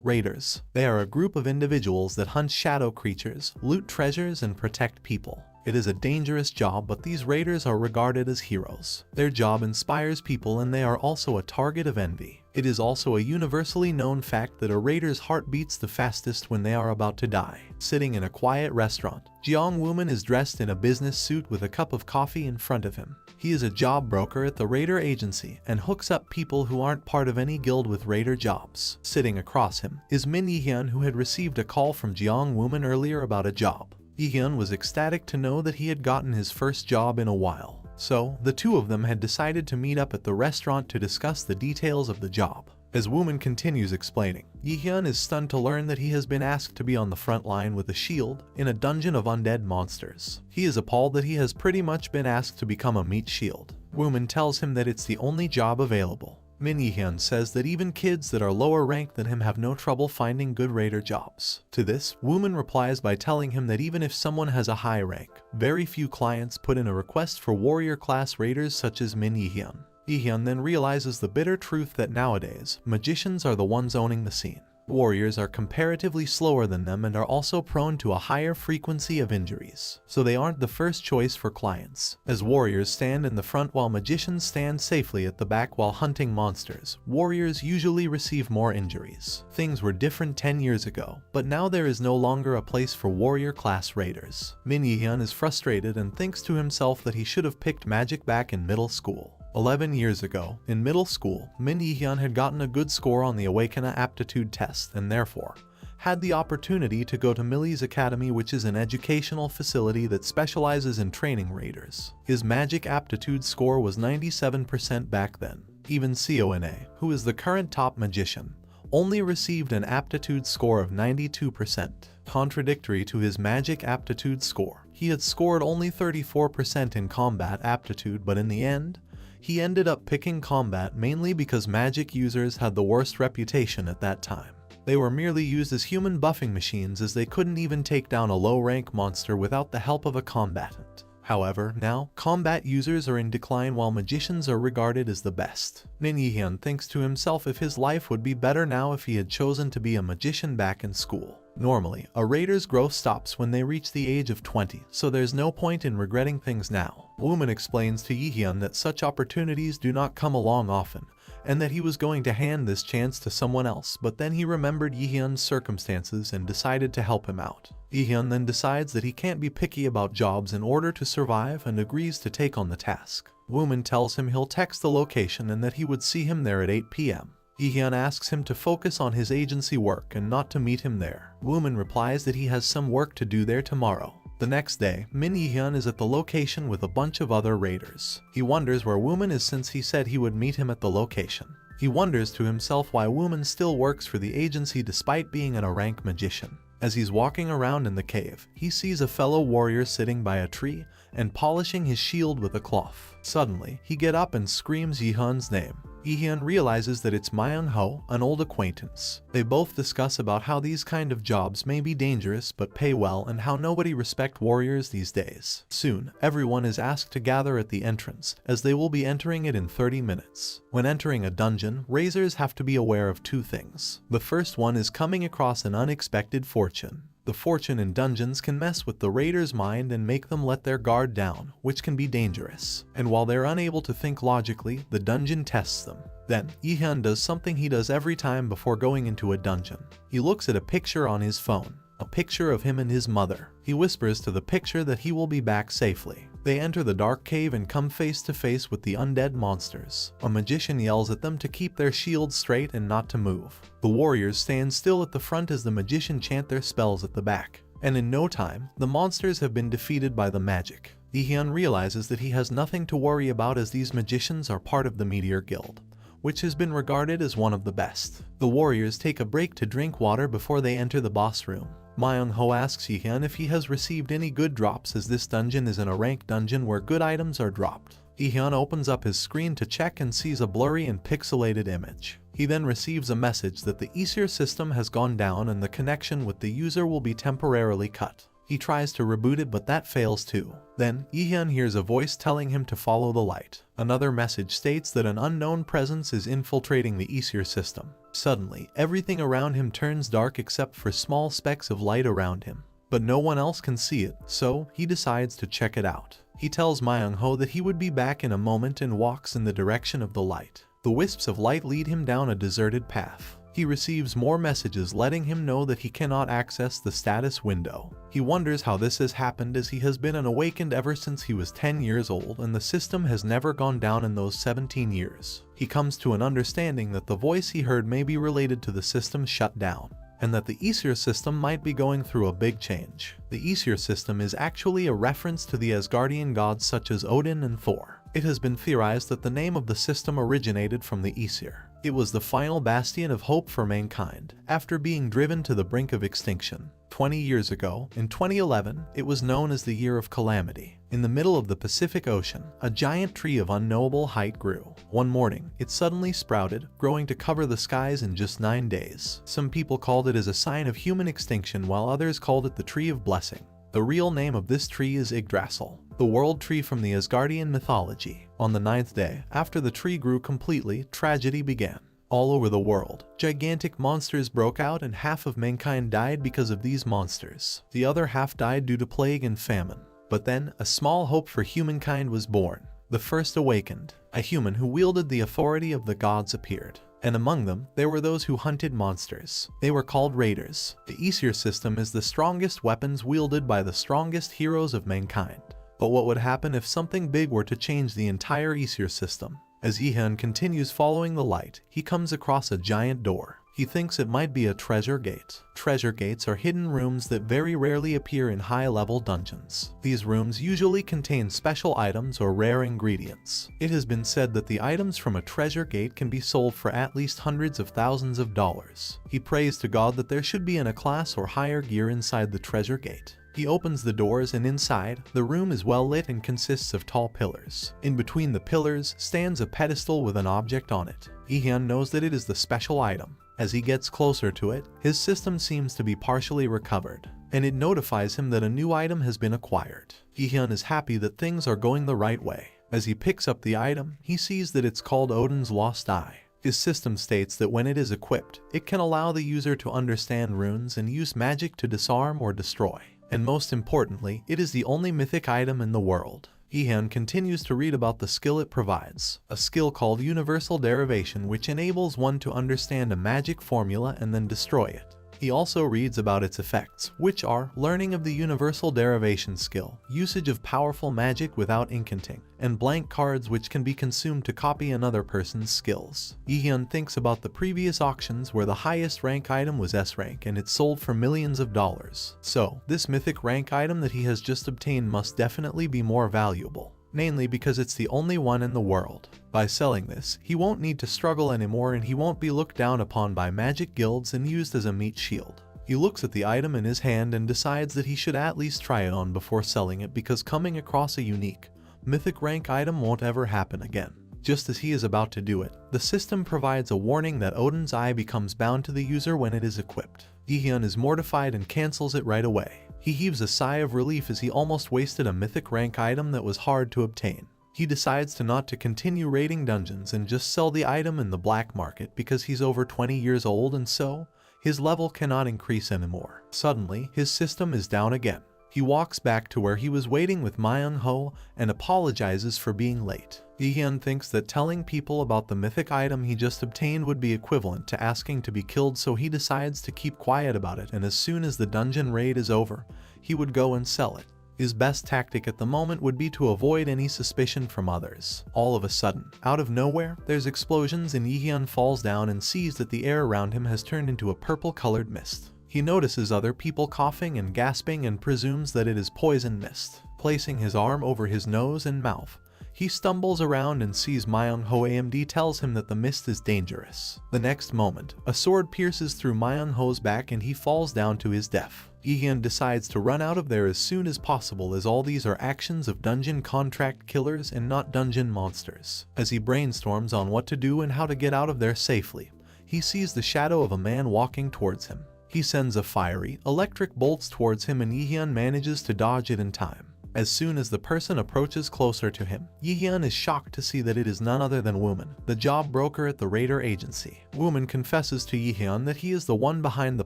Raiders. They are a group of individuals that hunt shadow creatures, loot treasures, and protect people. It is a dangerous job, but these raiders are regarded as heroes. Their job inspires people and they are also a target of envy. It is also a universally known fact that a raider's heart beats the fastest when they are about to die. Sitting in a quiet restaurant, Jeong Woo-man is dressed in a business suit with a cup of coffee in front of him. He is a job broker at the raider agency and hooks up people who aren't part of any guild with raider jobs. Sitting across him is Min Yi-hyun, who had received a call from Jeong Woo-man earlier about a job. Yi-hyun was ecstatic to know that he had gotten his first job in a while. So, the two of them had decided to meet up at the restaurant to discuss the details of the job. As Woo-man continues explaining, Yi-hyun is stunned to learn that he has been asked to be on the front line with a shield in a dungeon of undead monsters. He is appalled that he has pretty much been asked to become a meat shield. Woo-man tells him that it's the only job available. Min Yi-hyun says that even kids that are lower ranked than him have no trouble finding good raider jobs. To this, Woo-man replies by telling him that even if someone has a high rank, very few clients put in a request for warrior class raiders such as Min Yi-hyun. Yi-hyun then realizes the bitter truth that nowadays, magicians are the ones owning the scene. Warriors are comparatively slower than them and are also prone to a higher frequency of injuries, so they aren't the first choice for clients. As warriors stand in the front while magicians stand safely at the back while hunting monsters, warriors usually receive more injuries. Things were different 10 years ago, but now there is no longer a place for warrior class raiders. Min Yi-hyun is frustrated and thinks to himself that he should have picked magic back in middle school. 11 years ago, in middle school, Min Yi-hyun had gotten a good score on the Awakener aptitude test and therefore had the opportunity to go to Millie's Academy, which is an educational facility that specializes in training raiders. His magic aptitude score was 97% back then. Even Seona, who is the current top magician, only received an aptitude score of 92%. Contradictory to his magic aptitude score, he had scored only 34% in combat aptitude, but in the end, he ended up picking combat mainly because magic users had the worst reputation at that time. They were merely used as human buffing machines, as they couldn't even take down a low-rank monster without the help of a combatant. However, now, combat users are in decline while magicians are regarded as the best. Min Yi-hyun thinks to himself if his life would be better now if he had chosen to be a magician back in school. Normally, a raider's growth stops when they reach the age of 20, so there's no point in regretting things now. Woo-man explains to Yi-hyun that such opportunities do not come along often, and that he was going to hand this chance to someone else, but then he remembered Yi-hyun's circumstances and decided to help him out. Yi-hyun then decides that he can't be picky about jobs in order to survive and agrees to take on the task. Woo-man tells him he'll text the location and that he would see him there at 8 p.m. Yi-hyun asks him to focus on his agency work and not to meet him there. Woo-man replies that he has some work to do there tomorrow. The next day, Min Yi-hyun is at the location with a bunch of other raiders. He wonders where Woo-man is since he said he would meet him at the location. He wonders to himself why Woo-man still works for the agency despite being a rank magician. As he's walking around in the cave, he sees a fellow warrior sitting by a tree and polishing his shield with a cloth. Suddenly, he gets up and screams Yi-hyun's name. Yi-hyun realizes that it's Myung-ho, an old acquaintance. They both discuss about how these kind of jobs may be dangerous but pay well and how nobody respects warriors these days. Soon, everyone is asked to gather at the entrance, as they will be entering it in 30 minutes. When entering a dungeon, raiders have to be aware of two things. The first one is coming across an unexpected fortune. The fortune in dungeons can mess with the raider's mind and make them let their guard down, which can be dangerous. And while they're unable to think logically, the dungeon tests them. Then, Yi-hyun does something he does every time before going into a dungeon. He looks at a picture on his phone. A picture of him and his mother. He whispers to the picture that he will be back safely. They enter the dark cave and come face to face with the undead monsters. A magician yells at them to keep their shields straight and not to move. The warriors stand still at the front as the magician chant their spells at the back. And in no time, the monsters have been defeated by the magic. Yi-hyun realizes that he has nothing to worry about as these magicians are part of the Meteor Guild, which has been regarded as one of the best. The warriors take a break to drink water before they enter the boss room. Myung-ho asks Yi-hyun if he has received any good drops, as this dungeon is in a ranked dungeon where good items are dropped. Yi-hyun opens up his screen to check and sees a blurry and pixelated image. He then receives a message that the easier system has gone down and the connection with the user will be temporarily cut. He tries to reboot it, but that fails too. Then, Yi-hyun hears a voice telling him to follow the light. Another message states that an unknown presence is infiltrating the Aesir system. Suddenly, everything around him turns dark except for small specks of light around him. But no one else can see it, so he decides to check it out. He tells Myung-ho that he would be back in a moment and walks in the direction of the light. The wisps of light lead him down a deserted path. He receives more messages letting him know that he cannot access the status window. He wonders how this has happened as he has been unawakened ever since he was 10 years old and the system has never gone down in those 17 years. He comes to an understanding that the voice he heard may be related to the system's shutdown, and that the Aesir system might be going through a big change. The Aesir system is actually a reference to the Asgardian gods such as Odin and Thor. It has been theorized that the name of the system originated from the Aesir. It was the final bastion of hope for mankind, after being driven to the brink of extinction. 20 years ago, in 2011, it was known as the Year of Calamity. In the middle of the Pacific Ocean, a giant tree of unknowable height grew. One morning, it suddenly sprouted, growing to cover the skies in just 9 days. Some people called it as a sign of human extinction while others called it the Tree of Blessing. The real name of this tree is Yggdrasil, the world tree from the Asgardian mythology. On the 9th day, after the tree grew completely, tragedy began. All over the world, gigantic monsters broke out and half of mankind died because of these monsters. The other half died due to plague and famine. But then, a small hope for humankind was born. The first awakened. A human who wielded the authority of the gods appeared. And among them, there were those who hunted monsters. They were called raiders. The Aesir system is the strongest weapons wielded by the strongest heroes of mankind. But what would happen if something big were to change the entire Aesir system? As Yihyun continues following the light, he comes across a giant door. He thinks it might be a treasure gate. Treasure gates are hidden rooms that very rarely appear in high-level dungeons. These rooms usually contain special items or rare ingredients. It has been said that the items from a treasure gate can be sold for at least hundreds of thousands of dollars. He prays to God that there should be a class or higher gear inside the treasure gate. He opens the doors and inside, the room is well lit and consists of tall pillars. In between the pillars stands a pedestal with an object on it. Yihyun knows that it is the special item. As he gets closer to it, his system seems to be partially recovered, and it notifies him that a new item has been acquired. Yihyun is happy that things are going the right way. As he picks up the item, he sees that it's called Odin's Lost Eye. His system states that when it is equipped, it can allow the user to understand runes and use magic to disarm or destroy. And most importantly, it is the only mythic item in the world. Yihyun continues to read about the skill it provides, a skill called Universal Derivation which enables one to understand a magic formula and then destroy it. He also reads about its effects, which are learning of the Universal Derivation skill, usage of powerful magic without incanting, and blank cards which can be consumed to copy another person's skills. Yihyun thinks about the previous auctions where the highest rank item was S rank and it sold for millions of dollars. So, this mythic rank item that he has just obtained must definitely be more valuable. Mainly because it's the only one in the world. By selling this, he won't need to struggle anymore and he won't be looked down upon by magic guilds and used as a meat shield. He looks at the item in his hand and decides that he should at least try it on before selling it because coming across a unique, mythic rank item won't ever happen again. Just as he is about to do it, the system provides a warning that Odin's Eye becomes bound to the user when it is equipped. Yihyun is mortified and cancels it right away. He heaves a sigh of relief as he almost wasted a mythic rank item that was hard to obtain. He decides to not to continue raiding dungeons and just sell the item in the black market because he's over 20 years old and so, his level cannot increase anymore. Suddenly, his system is down again. He walks back to where he was waiting with Myung-ho and apologizes for being late. Yihyun thinks that telling people about the mythic item he just obtained would be equivalent to asking to be killed, so he decides to keep quiet about it, and as soon as the dungeon raid is over, he would go and sell it. His best tactic at the moment would be to avoid any suspicion from others. All of a sudden, out of nowhere, there's explosions and Yihyun falls down and sees that the air around him has turned into a purple-colored mist. He notices other people coughing and gasping and presumes that it is poison mist. Placing his arm over his nose and mouth, he stumbles around and sees Myung-ho. AMD tells him that the mist is dangerous. The next moment, a sword pierces through Myung-ho's back and he falls down to his death. Yihyun decides to run out of there as soon as possible as all these are actions of dungeon contract killers and not dungeon monsters. As he brainstorms on what to do and how to get out of there safely, he sees the shadow of a man walking towards him. He sends a fiery, electric bolts towards him and Yihyun manages to dodge it in time. As soon as the person approaches closer to him, Yi-hyun is shocked to see that it is none other than Wooman, the job broker at the raider agency. Wooman confesses to Yi-hyun that he is the one behind the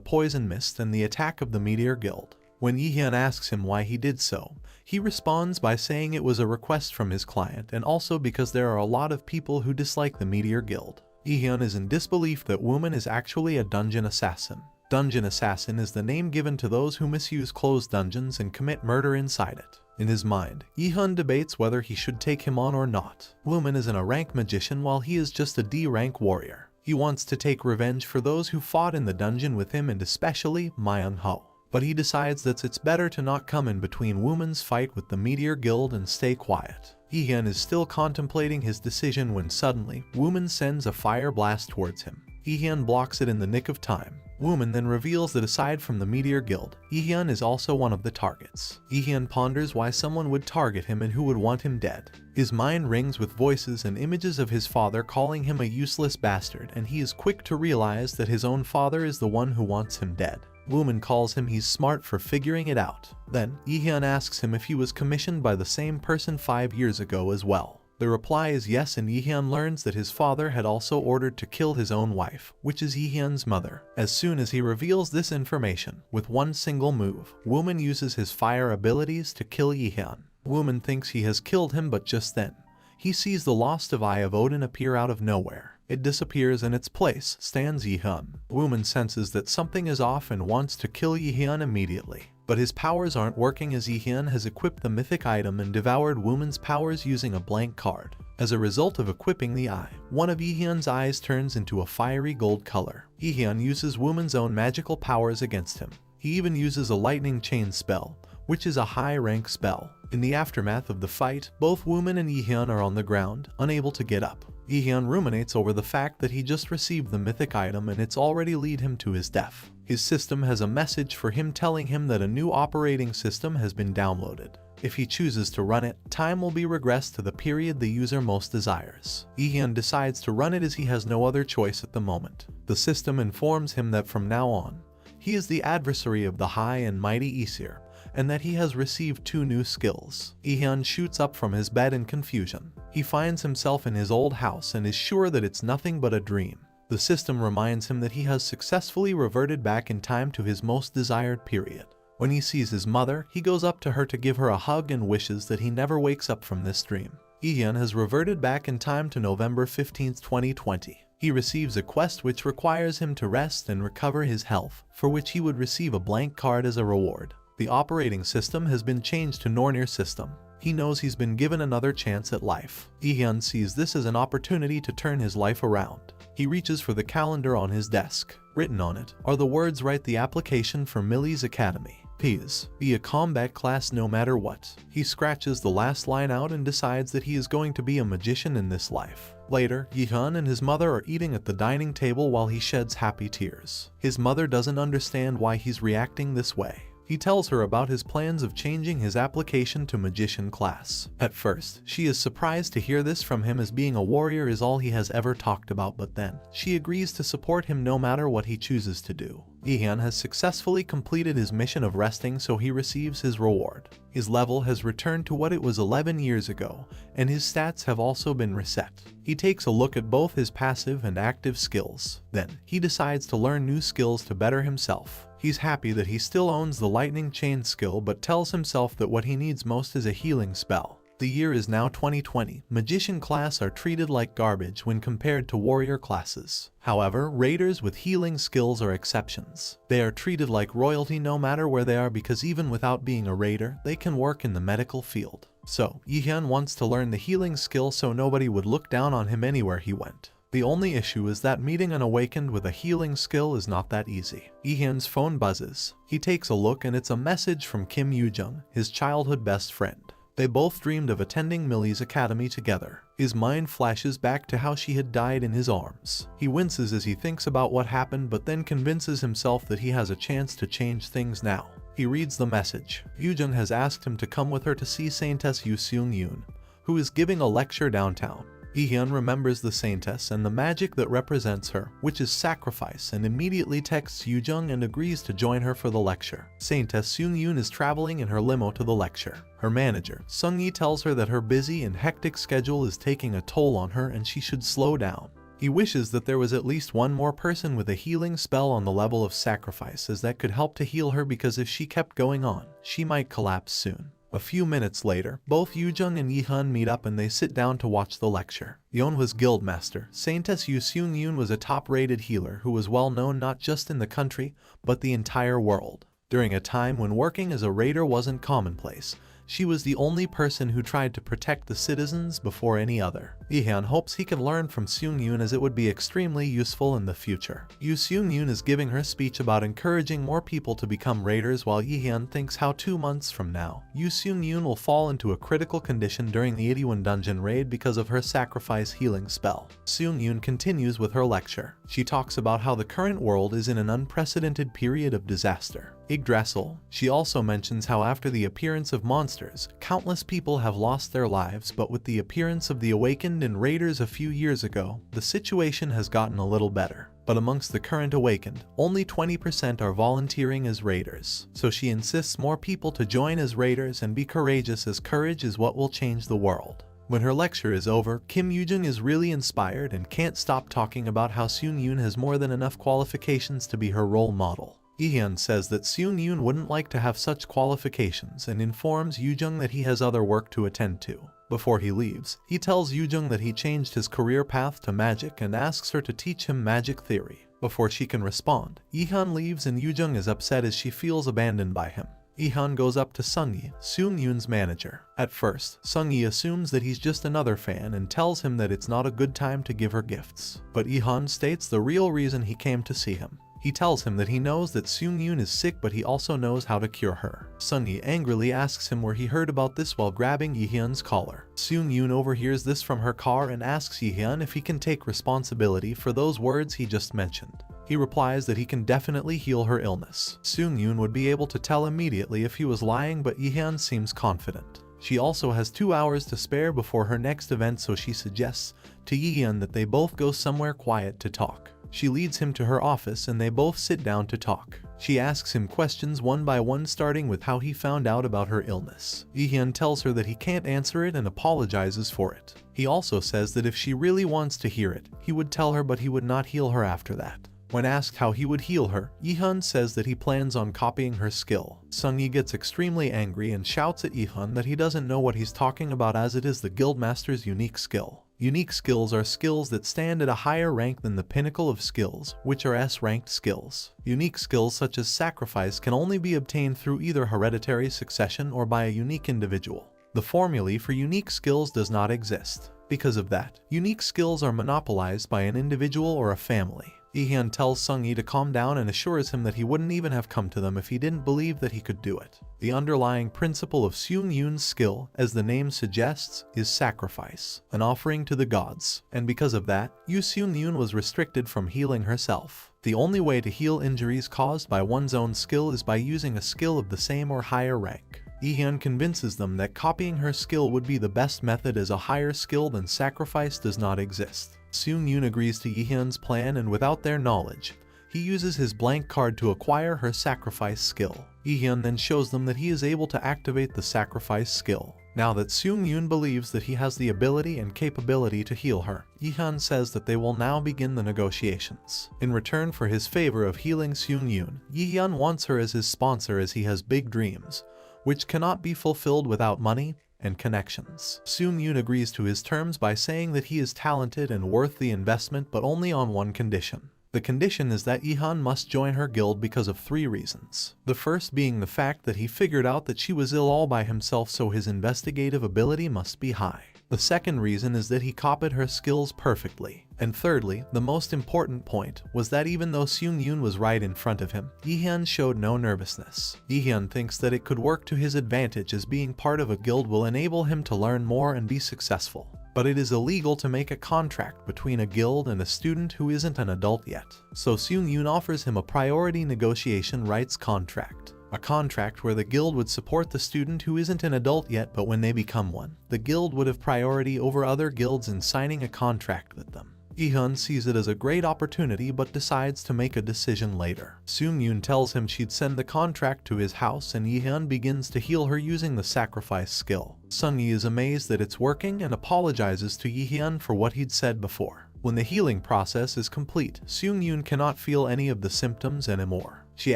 poison mist and the attack of the Meteor Guild. When Yi-hyun asks him why he did so, he responds by saying it was a request from his client and also because there are a lot of people who dislike the Meteor Guild. Yi-hyun is in disbelief that Wooman is actually a dungeon assassin. Dungeon assassin is the name given to those who misuse closed dungeons and commit murder inside it. In his mind, Yi-hyun debates whether he should take him on or not. Wooman is a rank magician while he is just a D-rank warrior. He wants to take revenge for those who fought in the dungeon with him and especially Manhwa. But he decides that it's better to not come in between Wooman's fight with the Meteor Guild and stay quiet. Yi-hyun is still contemplating his decision when suddenly, Wooman sends a fire blast towards him. Yi-hyun blocks it in the nick of time. Wooman then reveals that aside from the Meteor Guild, Yi-hyun is also one of the targets. Yi-hyun ponders why someone would target him and who would want him dead. His mind rings with voices and images of his father calling him a useless bastard, and he is quick to realize that his own father is the one who wants him dead. Wooman calls him he's smart for figuring it out. Then, Yi-hyun asks him if he was commissioned by the same person 5 years ago as well. The reply is yes, and Yi-hyun learns that his father had also ordered to kill his own wife, which is Yi-hyun's mother. As soon as he reveals this information, with one single move, Wooman uses his fire abilities to kill Yi-hyun. Wooman thinks he has killed him, but just then, he sees the lost Eye of Odin appear out of nowhere. It disappears, in its place stands Yi-hyun. Wooman senses that something is off and wants to kill Yi-hyun immediately. But his powers aren't working as Yi-hyun has equipped the mythic item and devoured Wooman's powers using a blank card. As a result of equipping the eye, one of Yi-hyun's eyes turns into a fiery gold color. Yi-hyun uses Wooman's own magical powers against him. He even uses a lightning chain spell, which is a high-rank spell. In the aftermath of the fight, both Wooman and Yi-hyun are on the ground, unable to get up. Yi-hyun ruminates over the fact that he just received the mythic item and it's already led him to his death. His system has a message for him telling him that a new operating system has been downloaded. If he chooses to run it, time will be regressed to the period the user most desires. Yi-hyun decides to run it as he has no other choice at the moment. The system informs him that from now on, he is the adversary of the high and mighty Aesir, and that he has received 2 new skills. Yi-hyun shoots up from his bed in confusion. He finds himself in his old house and is sure that it's nothing but a dream. The system reminds him that he has successfully reverted back in time to his most desired period. When he sees his mother, he goes up to her to give her a hug and wishes that he never wakes up from this dream. Yi-hyun has reverted back in time to November 15, 2020. He receives a quest which requires him to rest and recover his health, for which he would receive a blank card as a reward. The operating system has been changed to Nornir system. He knows he's been given another chance at life. Yi-hyun sees this as an opportunity to turn his life around. He reaches for the calendar on his desk. Written on it are the words, "Write the application for Millie's Academy. Please, be a combat class no matter what." He scratches the last line out and decides that he is going to be a magician in this life. Later, Yi-hyun and his mother are eating at the dining table while he sheds happy tears. His mother doesn't understand why he's reacting this way. He tells her about his plans of changing his application to magician class. At first, she is surprised to hear this from him, as being a warrior is all he has ever talked about, but then, she agrees to support him no matter what he chooses to do. Yi-hyun has successfully completed his mission of resting, so he receives his reward. His level has returned to what it was 11 years ago, and his stats have also been reset. He takes a look at both his passive and active skills. Then, he decides to learn new skills to better himself. He's happy that he still owns the lightning chain skill, but tells himself that what he needs most is a healing spell. The year is now 2020. Magician class are treated like garbage when compared to warrior classes. However, raiders with healing skills are exceptions. They are treated like royalty no matter where they are, because even without being a raider, they can work in the medical field. So, Yi-hyun wants to learn the healing skill so nobody would look down on him anywhere he went. The only issue is that meeting an awakened with a healing skill is not that easy. Yi-hyun's phone buzzes. He takes a look and it's a message from Kim Yoo-jung, his childhood best friend. They both dreamed of attending Millie's Academy together. His mind flashes back to how she had died in his arms. He winces as he thinks about what happened, but then convinces himself that he has a chance to change things now. He reads the message. Yoo-jung has asked him to come with her to see Saintess Yoo Seung-yoon, who is giving a lecture downtown. Lee-hyun remembers the saintess and the magic that represents her, which is sacrifice, and immediately texts Yoo-jung and agrees to join her for the lecture. Saintess Seung-yoon is traveling in her limo to the lecture. Her manager, Sung-yi, tells her that her busy and hectic schedule is taking a toll on her and she should slow down. He wishes that there was at least one more person with a healing spell on the level of sacrifice, as that could help to heal her, because if she kept going on, she might collapse soon. A few minutes later, both Yoo-jung and Lee-hyun meet up and they sit down to watch the lecture. Yeon was guildmaster. Saintess Yoo Seung-yoon was a top-rated healer who was well known not just in the country, but the entire world. During a time when working as a raider wasn't commonplace, she was the only person who tried to protect the citizens before any other. Lee-hyun hopes he can learn from Seung-yoon, as it would be extremely useful in the future. Yoo Seung-yoon is giving her speech about encouraging more people to become raiders, while Lee-hyun thinks how 2 months from now, Yoo Seung-yoon will fall into a critical condition during the 81 dungeon raid because of her sacrifice healing spell. Seung-yoon continues with her lecture. She talks about how the current world is in an unprecedented period of disaster. Yggdrasil. She also mentions how after the appearance of monsters, countless people have lost their lives, but with the appearance of the awakened and raiders a few years ago, the situation has gotten a little better. But amongst the current awakened, only 20% are volunteering as raiders. So she insists more people to join as raiders and be courageous, as courage is what will change the world. When her lecture is over, Kim Yoo-jung is really inspired and can't stop talking about how Seung-yoon has more than enough qualifications to be her role model. Lee-hyun says that Seung-yoon wouldn't like to have such qualifications and informs Yoo-jung that he has other work to attend to. Before he leaves, he tells Yoo-jung that he changed his career path to magic and asks her to teach him magic theory. Before she can respond, Lee-hyun leaves and Yoo-jung is upset as she feels abandoned by him. Lee-hyun goes up to Sung-yi, Seung-yoon's manager. At first, Sung-yi assumes that he's just another fan and tells him that it's not a good time to give her gifts. But Lee-hyun states the real reason he came to see him. He tells him that he knows that Seung-yoon is sick, but he also knows how to cure her. Sung-yi angrily asks him where he heard about this while grabbing Lee-hyun's collar. Seung-yoon overhears this from her car and asks Lee-hyun if he can take responsibility for those words he just mentioned. He replies that he can definitely heal her illness. Seung-yoon would be able to tell immediately if he was lying, but Lee-hyun seems confident. She also has 2 hours to spare before her next event, so she suggests to Lee-hyun that they both go somewhere quiet to talk. She leads him to her office and they both sit down to talk. She asks him questions one by one, starting with how he found out about her illness. Lee-hyun tells her that he can't answer it and apologizes for it. He also says that if she really wants to hear it, he would tell her, but he would not heal her after that. When asked how he would heal her, Lee-hyun says that he plans on copying her skill. Sung-yi gets extremely angry and shouts at Lee-hyun that he doesn't know what he's talking about, as it is the guildmaster's unique skill. Unique skills are skills that stand at a higher rank than the pinnacle of skills, which are S-ranked skills. Unique skills such as sacrifice can only be obtained through either hereditary succession or by a unique individual. The formulae for unique skills does not exist. Because of that, unique skills are monopolized by an individual or a family. Lee-hyun tells Sung-yi to calm down and assures him that he wouldn't even have come to them if he didn't believe that he could do it. The underlying principle of Seung-yoon's skill, as the name suggests, is sacrifice, an offering to the gods, and because of that, Yoo Seung-yoon was restricted from healing herself. The only way to heal injuries caused by one's own skill is by using a skill of the same or higher rank. Lee-hyun convinces them that copying her skill would be the best method, as a higher skill than sacrifice does not exist. Seung-yoon agrees to Lee-hyun's plan, and without their knowledge, he uses his blank card to acquire her sacrifice skill. Lee-hyun then shows them that he is able to activate the sacrifice skill. Now that Seung-yoon believes that he has the ability and capability to heal her, Lee-hyun says that they will now begin the negotiations. In return for his favor of healing Seung-yoon, Lee-hyun wants her as his sponsor, as he has big dreams, which cannot be fulfilled without money and connections. Seung-yoon agrees to his terms by saying that he is talented and worth the investment, but only on one condition. The condition is that Lee-hyun must join her guild because of 3 reasons. The first being the fact that he figured out that she was ill all by himself, so his investigative ability must be high. The second reason is that he copied her skills perfectly. And thirdly, the most important point, was that even though Seung-yoon was right in front of him, Lee-hyun showed no nervousness. Lee-hyun thinks that it could work to his advantage, as being part of a guild will enable him to learn more and be successful. But it is illegal to make a contract between a guild and a student who isn't an adult yet. So Seung-yoon offers him a priority negotiation rights contract. a contract where the guild would support the student who isn't an adult yet, but when they become one, the guild would have priority over other guilds in signing a contract with them. Gi-hun sees it as a great opportunity but decides to make a decision later. Seung-yoon tells him she'd send the contract to his house, and Gi-hun begins to heal her using the sacrifice skill. Sung-yi is amazed that it's working and apologizes to Gi-hun for what he'd said before. When the healing process is complete, Seung-yoon cannot feel any of the symptoms anymore. She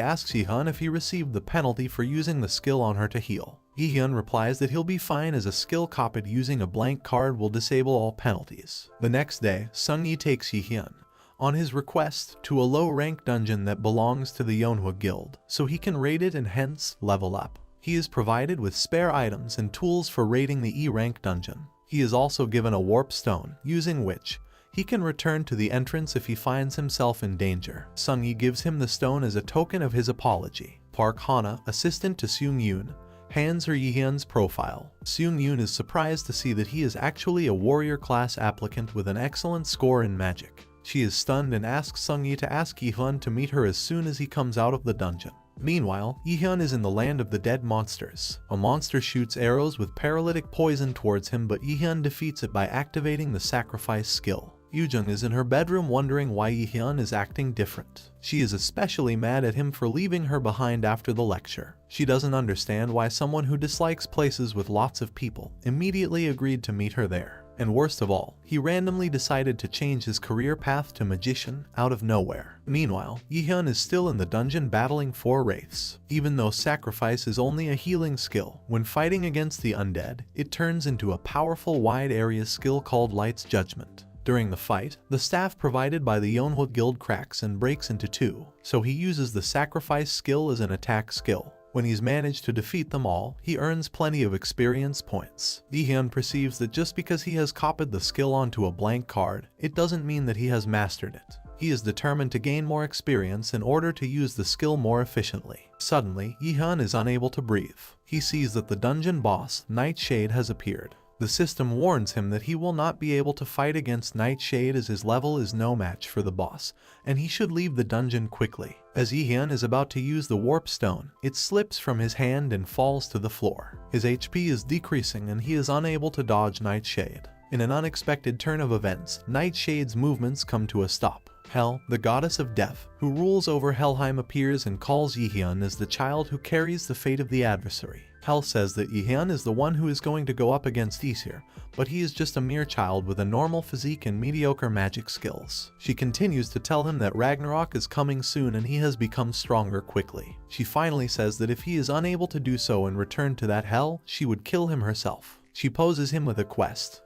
asks Gi-hun if he received the penalty for using the skill on her to heal. Gi-hun replies that he'll be fine, as a skill copied using a blank card will disable all penalties. The next day, Sung-yi takes Gi-hun, on his request, to a low-rank dungeon that belongs to the Manhwa guild, so he can raid it and hence level up. He is provided with spare items and tools for raiding the E-rank dungeon. He is also given a warp stone, using which he can return to the entrance if he finds himself in danger. Sung-yi gives him the stone as a token of his apology. Park Hana, assistant to Seung-yoon, hands her Gi-hun's profile. Seung-yoon is surprised to see that he is actually a warrior class applicant with an excellent score in magic. She is stunned and asks Sung-yi to ask Gi-hun to meet her as soon as he comes out of the dungeon. Meanwhile, Gi-hun is in the land of the dead monsters. A monster shoots arrows with paralytic poison towards him, but Gi-hun defeats it by activating the sacrifice skill. Yoo-jung is in her bedroom wondering why Gi-hun is acting different. She is especially mad at him for leaving her behind after the lecture. She doesn't understand why someone who dislikes places with lots of people immediately agreed to meet her there. And worst of all, he randomly decided to change his career path to magician out of nowhere. Meanwhile, Gi-hun is still in the dungeon battling 4 wraiths. Even though sacrifice is only a healing skill, when fighting against the undead, it turns into a powerful wide area skill called Light's Judgment. During the fight, the staff provided by the Manhwa guild cracks and breaks into 2, so he uses the sacrifice skill as an attack skill. When he's managed to defeat them all, he earns plenty of experience points. Gi-hun perceives that just because he has copied the skill onto a blank card, it doesn't mean that he has mastered it. He is determined to gain more experience in order to use the skill more efficiently. Suddenly, Gi-hun is unable to breathe. He sees that the dungeon boss, Nightshade, has appeared. The system warns him that he will not be able to fight against Nightshade as his level is no match for the boss, and he should leave the dungeon quickly. As Gi-hun is about to use the warp stone, it slips from his hand and falls to the floor. His HP is decreasing and he is unable to dodge Nightshade. In an unexpected turn of events, Nightshade's movements come to a stop. Hel, the goddess of death, who rules over Helheim, appears and calls Gi-hun as the child who carries the fate of the adversary. Hel says that Gi-hun is the one who is going to go up against Aesir, but he is just a mere child with a normal physique and mediocre magic skills. She continues to tell him that Ragnarok is coming soon and he has become stronger quickly. She finally says that if he is unable to do so and return to that hell, she would kill him herself. She poses him with a quest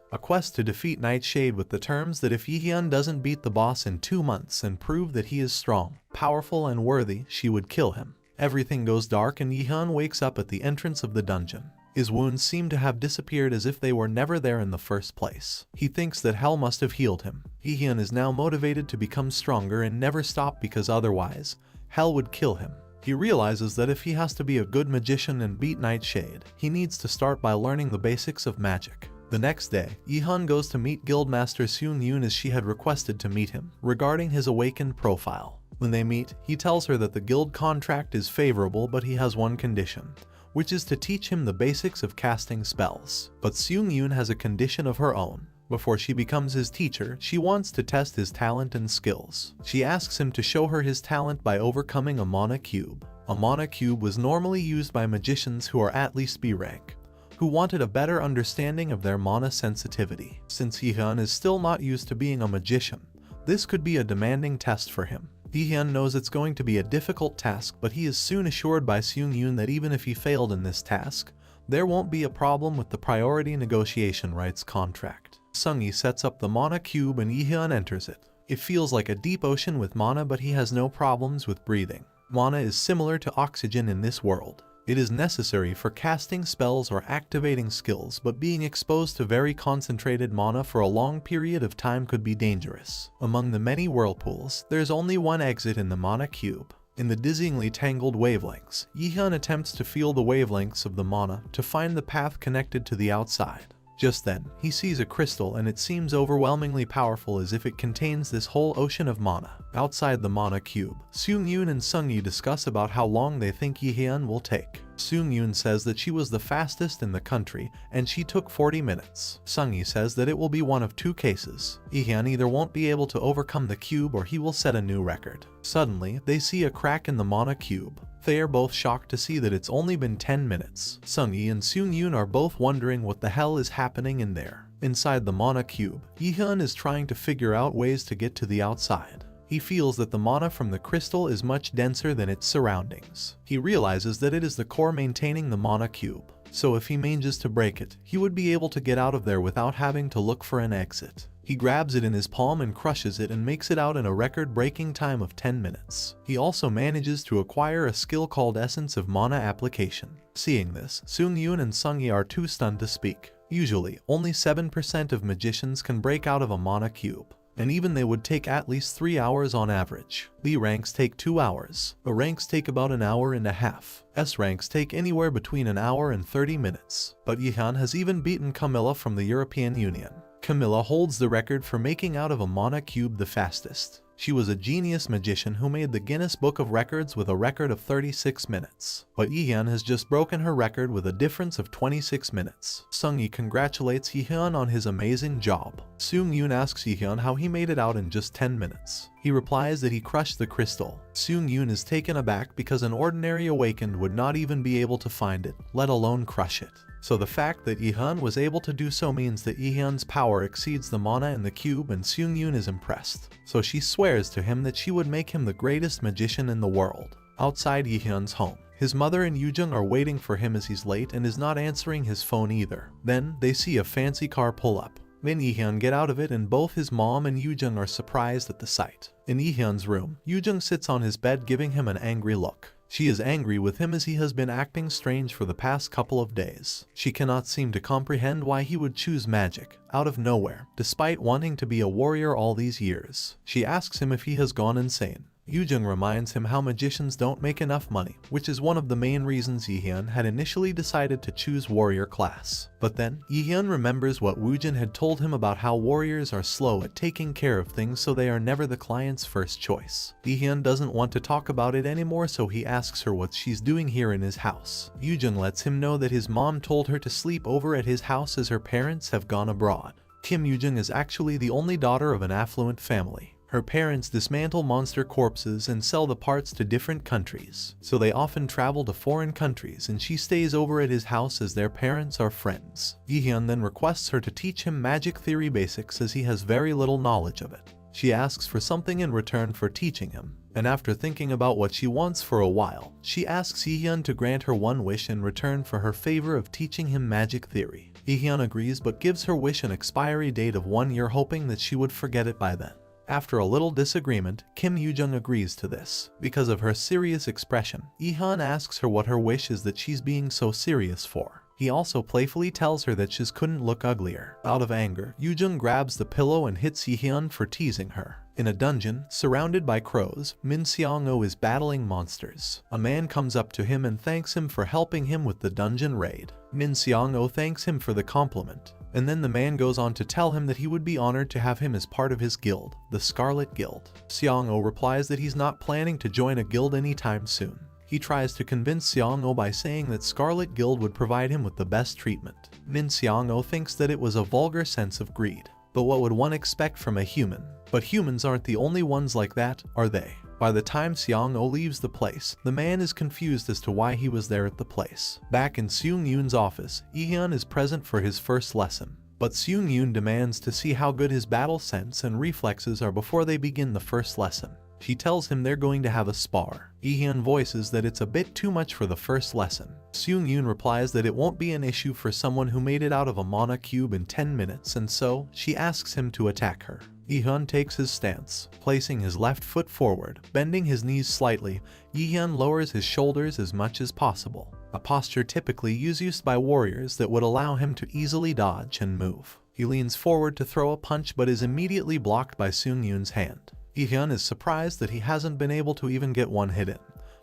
to defeat Nightshade, with the terms that if Gi-hun doesn't beat the boss in 2 months and prove that he is strong, powerful, and worthy, she would kill him. Everything goes dark and Gi-hun wakes up at the entrance of the dungeon. His wounds seem to have disappeared as if they were never there in the first place. He thinks that Hel must have healed him. Gi-hun is now motivated to become stronger and never stop, because otherwise, Hel would kill him. He realizes that if he has to be a good magician and beat Nightshade, he needs to start by learning the basics of magic. The next day, Gi-hun goes to meet Guildmaster Seung-yoon as she had requested to meet him, regarding his awakened profile. When they meet, he tells her that the guild contract is favorable, but he has one condition, which is to teach him the basics of casting spells. But Seung-yoon has a condition of her own. Before she becomes his teacher, she wants to test his talent and skills. She asks him to show her his talent by overcoming a mana cube. A mana cube was normally used by magicians who are at least B rank, who wanted a better understanding of their mana sensitivity. Since Gi-hun is still not used to being a magician, this could be a demanding test for him. Gi-hun knows it's going to be a difficult task, but he is soon assured by Seung-yoon that even if he failed in this task, there won't be a problem with the priority negotiation rights contract. Sung-yi sets up the mana cube and Gi-hun enters it. It feels like a deep ocean with mana, but he has no problems with breathing. Mana is similar to oxygen in this world. It is necessary for casting spells or activating skills, but being exposed to very concentrated mana for a long period of time could be dangerous. Among the many whirlpools, there's only one exit in the mana cube. In the dizzyingly tangled wavelengths, Gi-hun attempts to feel the wavelengths of the mana to find the path connected to the outside. Just then, he sees a crystal and it seems overwhelmingly powerful as if it contains this whole ocean of mana. Outside the mana cube, Seung-yoon and Sung-yi discuss about how long they think Yi-hyun will take. Seung-yoon says that she was the fastest in the country and she took 40 minutes. Sung-yi says that it will be one of two cases. Yi-hyun either won't be able to overcome the cube or he will set a new record. Suddenly, they see a crack in the mana cube. They are both shocked to see that it's only been 10 minutes. Sung-yi and Seung-yoon are both wondering what the hell is happening in there. Inside the mana cube, Yi-hyun is trying to figure out ways to get to the outside. He feels that the mana from the crystal is much denser than its surroundings. He realizes that it is the core maintaining the mana cube. So if he manages to break it, he would be able to get out of there without having to look for an exit. He grabs it in his palm and crushes it and makes it out in a record-breaking time of 10 minutes. He also manages to acquire a skill called Essence of Mana Application. Seeing this, Seung-yoon and Sung-yi are too stunned to speak. Usually, only 7% of magicians can break out of a mana cube, and even they would take at least 3 hours on average. B ranks take 2 hours. A ranks take about an hour and a half. S ranks take anywhere between an hour and 30 minutes. But Yi-hyun has even beaten Camilla from the European Union. Camilla holds the record for making out of a mana cube the fastest. She was a genius magician who made the Guinness Book of Records with a record of 36 minutes. But Yi-hyun has just broken her record with a difference of 26 minutes. Sung-yi congratulates Yi-hyun on his amazing job. Seung-yoon asks Yi-hyun how he made it out in just 10 minutes. He replies that he crushed the crystal. Seung-yoon is taken aback because an ordinary awakened would not even be able to find it, let alone crush it. So the fact that Yi-hyun was able to do so means that Yi-hyun's power exceeds the mana in the cube, and Seung-yoon is impressed. So she swears to him that she would make him the greatest magician in the world. Outside Yi-hyun's home, his mother and Yoo-jung are waiting for him as he's late and is not answering his phone either. Then they see a fancy car pull up. Then Yi-hyun get out of it and both his mom and Yoo-jung are surprised at the sight. In Yi-hyun's room, Yoo-jung sits on his bed giving him an angry look. She is angry with him as he has been acting strange for the past couple of days. She cannot seem to comprehend why he would choose magic, out of nowhere, despite wanting to be a warrior all these years. She asks him if he has gone insane. Yoo-jung reminds him how magicians don't make enough money, which is one of the main reasons Yi-hyun had initially decided to choose warrior class. But then, Yi-hyun remembers what Woo-jin had told him about how warriors are slow at taking care of things, so they are never the client's first choice. Yi-hyun doesn't want to talk about it anymore, so he asks her what she's doing here in his house. Yoo-jung lets him know that his mom told her to sleep over at his house as her parents have gone abroad. Kim Yoo-jung is actually the only daughter of an affluent family. Her parents dismantle monster corpses and sell the parts to different countries, so they often travel to foreign countries and she stays over at his house as their parents are friends. Yi-hyun then requests her to teach him magic theory basics as he has very little knowledge of it. She asks for something in return for teaching him, and after thinking about what she wants for a while, she asks Yi-hyun to grant her one wish in return for her favor of teaching him magic theory. Yi-hyun agrees but gives her wish an expiry date of 1 year, hoping that she would forget it by then. After a little disagreement, Kim Yoo-jung agrees to this. Because of her serious expression, Yi-hyun asks her what her wish is that she's being so serious for. He also playfully tells her that she couldn't look uglier. Out of anger, Yoo-jung grabs the pillow and hits Yi-hyun for teasing her. In a dungeon, surrounded by crows, Min Seong-oh is battling monsters. A man comes up to him and thanks him for helping him with the dungeon raid. Min Seong-oh thanks him for the compliment, and then the man goes on to tell him that he would be honored to have him as part of his guild, the Scarlet Guild. Seong-oh replies that he's not planning to join a guild anytime soon. He tries to convince Seong-oh by saying that Scarlet Guild would provide him with the best treatment. Min Seong-oh thinks that it was a vulgar sense of greed. But what would one expect from a human? But humans aren't the only ones like that, are they? By the time Seong-oh leaves the place, the man is confused as to why he was there at the place. Back in Seung-yoon's office, Yi-hyun is present for his first lesson. But Seung-yoon demands to see how good his battle sense and reflexes are before they begin the first lesson. She tells him they're going to have a spar. Yi-hyun voices that it's a bit too much for the first lesson. Seung-yoon replies that it won't be an issue for someone who made it out of a mana cube in 10 minutes, and so she asks him to attack her. Yi-hyun takes his stance, placing his left foot forward, bending his knees slightly. Yi-hyun lowers his shoulders as much as possible, a posture typically used by warriors that would allow him to easily dodge and move. He leans forward to throw a punch but is immediately blocked by Seung-yoon's hand. Yi-hyun is surprised that he hasn't been able to even get one hit in.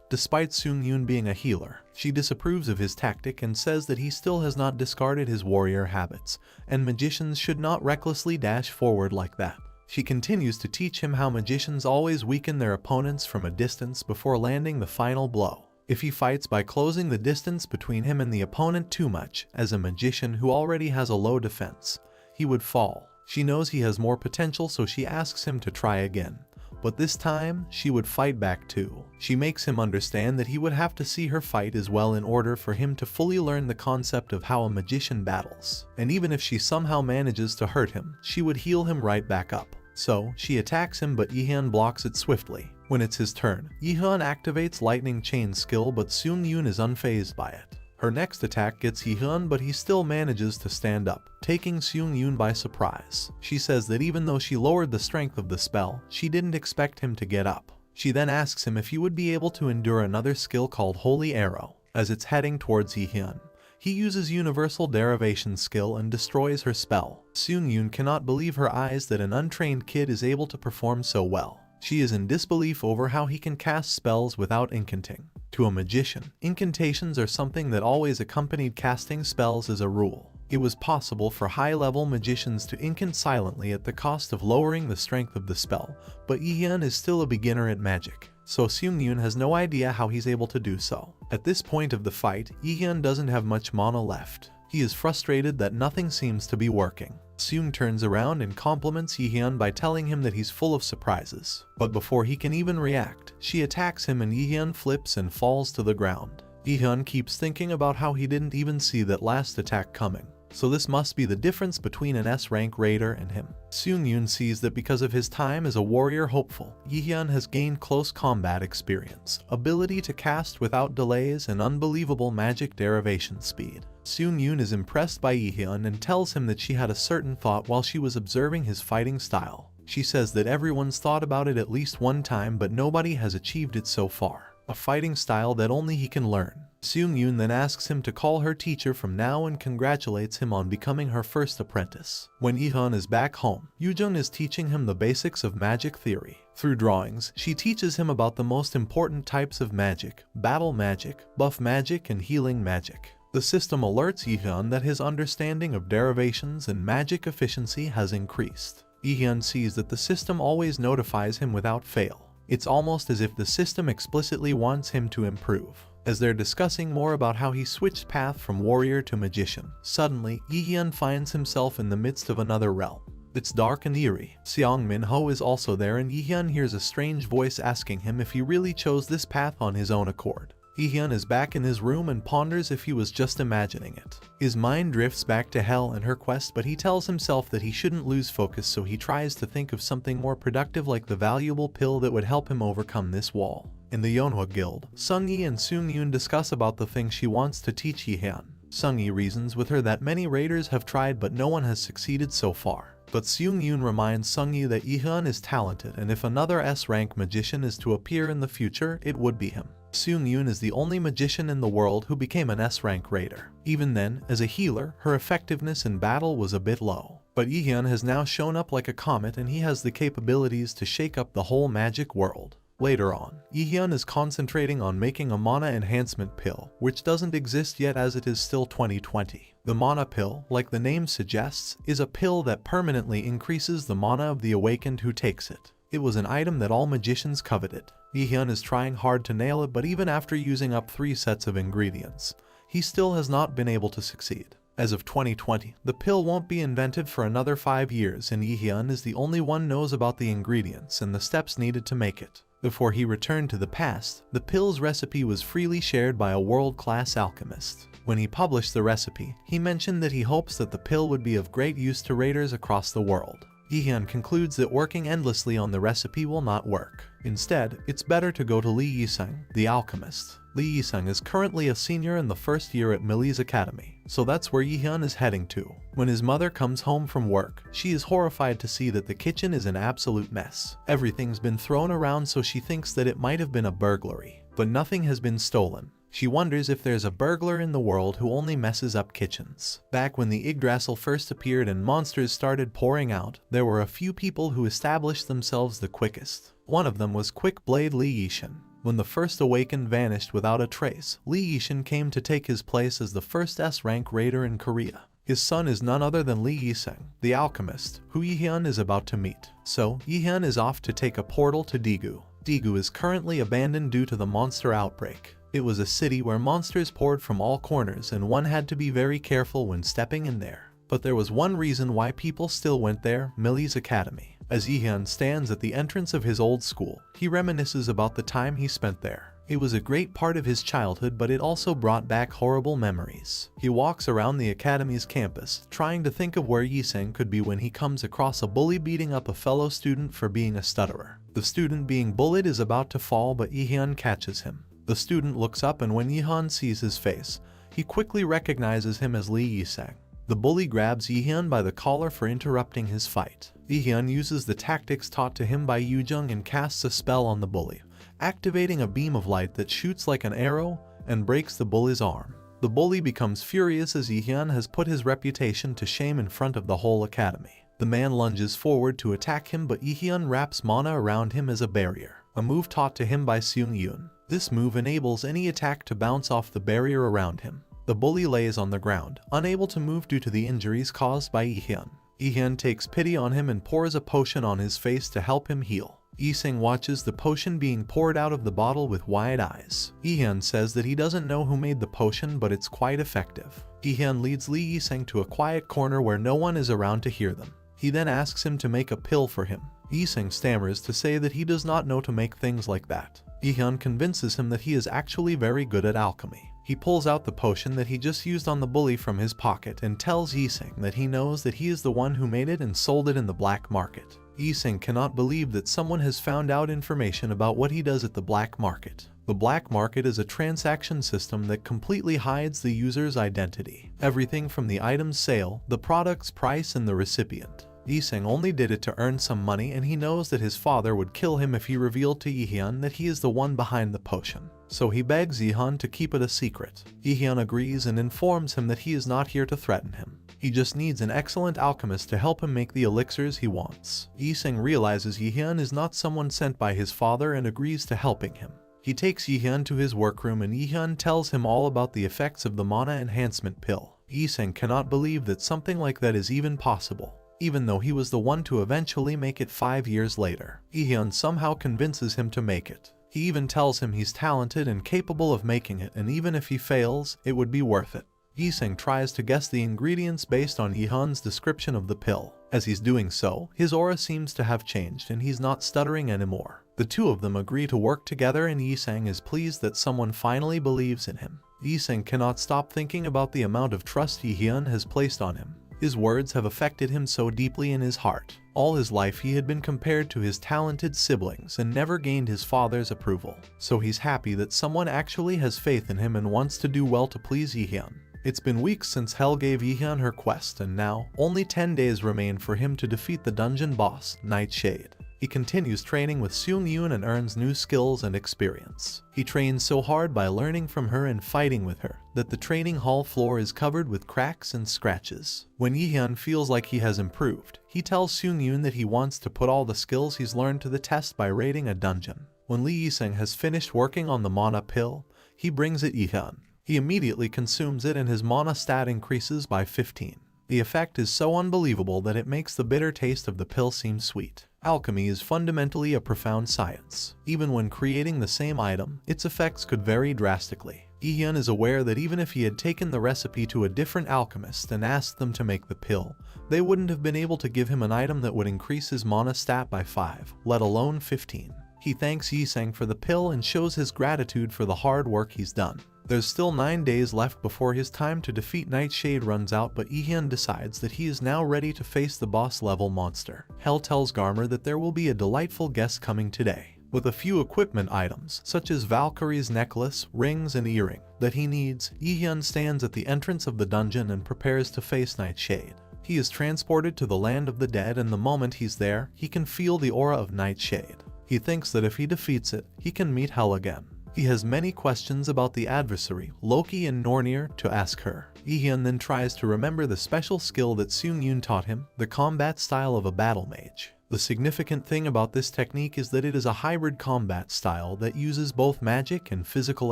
Despite Seung-yoon being a healer, she disapproves of his tactic and says that he still has not discarded his warrior habits, and magicians should not recklessly dash forward like that. She continues to teach him how magicians always weaken their opponents from a distance before landing the final blow. If he fights by closing the distance between him and the opponent too much, as a magician who already has a low defense, he would fall. She knows he has more potential, so she asks him to try again. But this time, she would fight back too. She makes him understand that he would have to see her fight as well in order for him to fully learn the concept of how a magician battles. And even if she somehow manages to hurt him, she would heal him right back up. So, she attacks him, but Yi-hyun blocks it swiftly. When it's his turn, Yi-hyun activates Lightning Chain skill, but Seung-yoon is unfazed by it. Her next attack gets Yi-hyun, but he still manages to stand up, taking Seung-yoon by surprise. She says that even though she lowered the strength of the spell, she didn't expect him to get up. She then asks him if he would be able to endure another skill called Holy Arrow. As it's heading towards Yi-hyun, he uses Universal Derivation skill and destroys her spell. Seung-yoon cannot believe her eyes that an untrained kid is able to perform so well. She is in disbelief over how he can cast spells without incanting. To a magician, incantations are something that always accompanied casting spells as a rule. It was possible for high-level magicians to incant silently at the cost of lowering the strength of the spell, but Yi-hyun is still a beginner at magic, so Seung-yoon has no idea how he's able to do so. At this point of the fight, Yi-hyun doesn't have much mana left. He is frustrated that nothing seems to be working. Seung turns around and compliments Yi-hyun by telling him that he's full of surprises. But before he can even react, she attacks him and Yi-hyun flips and falls to the ground. Yi-hyun keeps thinking about how he didn't even see that last attack coming. So this must be the difference between an S-rank raider and him. Seung-yoon sees that because of his time as a warrior hopeful, Yi-hyun has gained close combat experience, ability to cast without delays, and unbelievable magic derivation speed. Seung-yoon is impressed by Yi-hyun and tells him that she had a certain thought while she was observing his fighting style. She says that everyone's thought about it at least one time, but nobody has achieved it so far. A fighting style that only he can learn. Seung-yoon then asks him to call her teacher from now and congratulates him on becoming her first apprentice. When Yi-hyun is back home, Yoo-jung is teaching him the basics of magic theory. Through drawings, she teaches him about the most important types of magic: battle magic, buff magic, and healing magic. The system alerts Yi-hyun that his understanding of derivations and magic efficiency has increased. Yi-hyun sees that the system always notifies him without fail. It's almost as if the system explicitly wants him to improve. As they're discussing more about how he switched path from warrior to magician, suddenly, Yi-hyun finds himself in the midst of another realm. It's dark and eerie. Manhwa is also there, and Yi-hyun hears a strange voice asking him if he really chose this path on his own accord. Yi-hyun is back in his room and ponders if he was just imagining it. His mind drifts back to Hell and her quest, but he tells himself that he shouldn't lose focus, so he tries to think of something more productive, like the valuable pill that would help him overcome this wall. In the Yeonhwa Guild, Sung-yi and Seung-yoon discuss about the thing she wants to teach Yi-hyun. Sung-yi reasons with her that many raiders have tried but no one has succeeded so far. But Seung-yoon reminds Sung-yi that Yi-hyun is talented, and if another S-rank magician is to appear in the future, it would be him. Seung-yoon is the only magician in the world who became an S-rank raider. Even then, as a healer, her effectiveness in battle was a bit low. But Yi-hyun has now shown up like a comet, and he has the capabilities to shake up the whole magic world. Later on, Yi-hyun is concentrating on making a mana enhancement pill, which doesn't exist yet as it is still 2020. The mana pill, like the name suggests, is a pill that permanently increases the mana of the awakened who takes it. It was an item that all magicians coveted. Yi-hyun is trying hard to nail it, but even after using up 3 sets of ingredients, he still has not been able to succeed. As of 2020, the pill won't be invented for another 5 years, and Yi-hyun is the only one knows about the ingredients and the steps needed to make it. Before he returned to the past, the pill's recipe was freely shared by a world-class alchemist. When he published the recipe, he mentioned that he hopes that the pill would be of great use to raiders across the world. Yi-hyun concludes that working endlessly on the recipe will not work. Instead, it's better to go to Lee Yi-sung, the alchemist. Lee Yi-sung is currently a senior in the first year at Millie's Academy, so that's where Yi-hyun is heading to. When his mother comes home from work, she is horrified to see that the kitchen is an absolute mess. Everything's been thrown around, so she thinks that it might have been a burglary. But nothing has been stolen. She wonders if there's a burglar in the world who only messes up kitchens. Back when the Yggdrasil first appeared and monsters started pouring out, there were a few people who established themselves the quickest. One of them was Quick Blade Lee Yi-sung. When the first awakened vanished without a trace, Lee Yishin came to take his place as the first S-rank raider in Korea. His son is none other than Lee Yiseng, the alchemist, who Yihyun is about to meet. So, Yihyun is off to take a portal to Daegu. Daegu is currently abandoned due to the monster outbreak. It was a city where monsters poured from all corners and one had to be very careful when stepping in there. But there was one reason why people still went there: Millie's Academy. As Yihyun stands at the entrance of his old school, he reminisces about the time he spent there. It was a great part of his childhood, but it also brought back horrible memories. He walks around the academy's campus, trying to think of where Yiseng could be when he comes across a bully beating up a fellow student for being a stutterer. The student being bullied is about to fall, but Yihyun catches him. The student looks up, and when Yihyun sees his face, he quickly recognizes him as Lee Yiseng. The bully grabs Yihyun by the collar for interrupting his fight. Yihyun uses the tactics taught to him by Yujung and casts a spell on the bully, activating a beam of light that shoots like an arrow and breaks the bully's arm. The bully becomes furious as Yihyun has put his reputation to shame in front of the whole academy. The man lunges forward to attack him, but Yihyun wraps mana around him as a barrier, a move taught to him by Seung-yoon. This move enables any attack to bounce off the barrier around him. The bully lays on the ground, unable to move due to the injuries caused by Yihyun. Yihyun takes pity on him and pours a potion on his face to help him heal. Yiseng watches the potion being poured out of the bottle with wide eyes. Yihyun says that he doesn't know who made the potion, but it's quite effective. Yihyun leads Lee Yiseng to a quiet corner where no one is around to hear them. He then asks him to make a pill for him. Yiseng stammers to say that he does not know to make things like that. Yihyun convinces him that he is actually very good at alchemy. He pulls out the potion that he just used on the bully from his pocket and tells Yiseng that he knows that he is the one who made it and sold it in the black market. Yiseng cannot believe that someone has found out information about what he does at the black market. The black market is a transaction system that completely hides the user's identity. Everything from the item's sale, the product's price, and the recipient. Yiseng only did it to earn some money, and he knows that his father would kill him if he revealed to Yihyun that he is the one behind the potion. So he begs Yihyun to keep it a secret. Yihyun agrees and informs him that he is not here to threaten him. He just needs an excellent alchemist to help him make the elixirs he wants. Yiseng realizes Yihyun is not someone sent by his father and agrees to helping him. He takes Yihyun to his workroom and Yihyun tells him all about the effects of the mana enhancement pill. Yiseng cannot believe that something like that is even possible, even though he was the one to eventually make it 5 years later. Yihyun somehow convinces him to make it. He even tells him he's talented and capable of making it, and even if he fails, it would be worth it. Yiseng tries to guess the ingredients based on Yihyun's description of the pill. As he's doing so, his aura seems to have changed and he's not stuttering anymore. The two of them agree to work together, and Yiseng is pleased that someone finally believes in him. Yiseng cannot stop thinking about the amount of trust Yihyun has placed on him. His words have affected him so deeply in his heart. All his life he had been compared to his talented siblings and never gained his father's approval. So he's happy that someone actually has faith in him and wants to do well to please Yihyun. It's been weeks since Hell gave Yihyun her quest, and now only 10 days remain for him to defeat the dungeon boss, Nightshade. He continues training with Seung-yoon and earns new skills and experience. He trains so hard by learning from her and fighting with her that the training hall floor is covered with cracks and scratches. When Yihyun feels like he has improved, he tells Seung-yoon that he wants to put all the skills he's learned to the test by raiding a dungeon. When Lee Yiseng has finished working on the mana pill, he brings it Yihyun. He immediately consumes it and his mana stat increases by 15. The effect is so unbelievable that it makes the bitter taste of the pill seem sweet. Alchemy is fundamentally a profound science. Even when creating the same item, its effects could vary drastically. Yihyun is aware that even if he had taken the recipe to a different alchemist and asked them to make the pill, they wouldn't have been able to give him an item that would increase his mana stat by 5, let alone 15. He thanks Yiseng for the pill and shows his gratitude for the hard work he's done. There's still 9 days left before his time to defeat Nightshade runs out, but Yihyun decides that he is now ready to face the boss-level monster. Hell tells Garmer that there will be a delightful guest coming today, with a few equipment items, such as Valkyrie's necklace, rings, and earring, that he needs. Yihyun stands at the entrance of the dungeon and prepares to face Nightshade. He is transported to the land of the dead, and the moment he's there, he can feel the aura of Nightshade. He thinks that if he defeats it, he can meet Hell again. He has many questions about the adversary, Loki and Nornir, to ask her. Yihyun then tries to remember the special skill that Seung-yoon taught him, the combat style of a battle mage. The significant thing about this technique is that it is a hybrid combat style that uses both magic and physical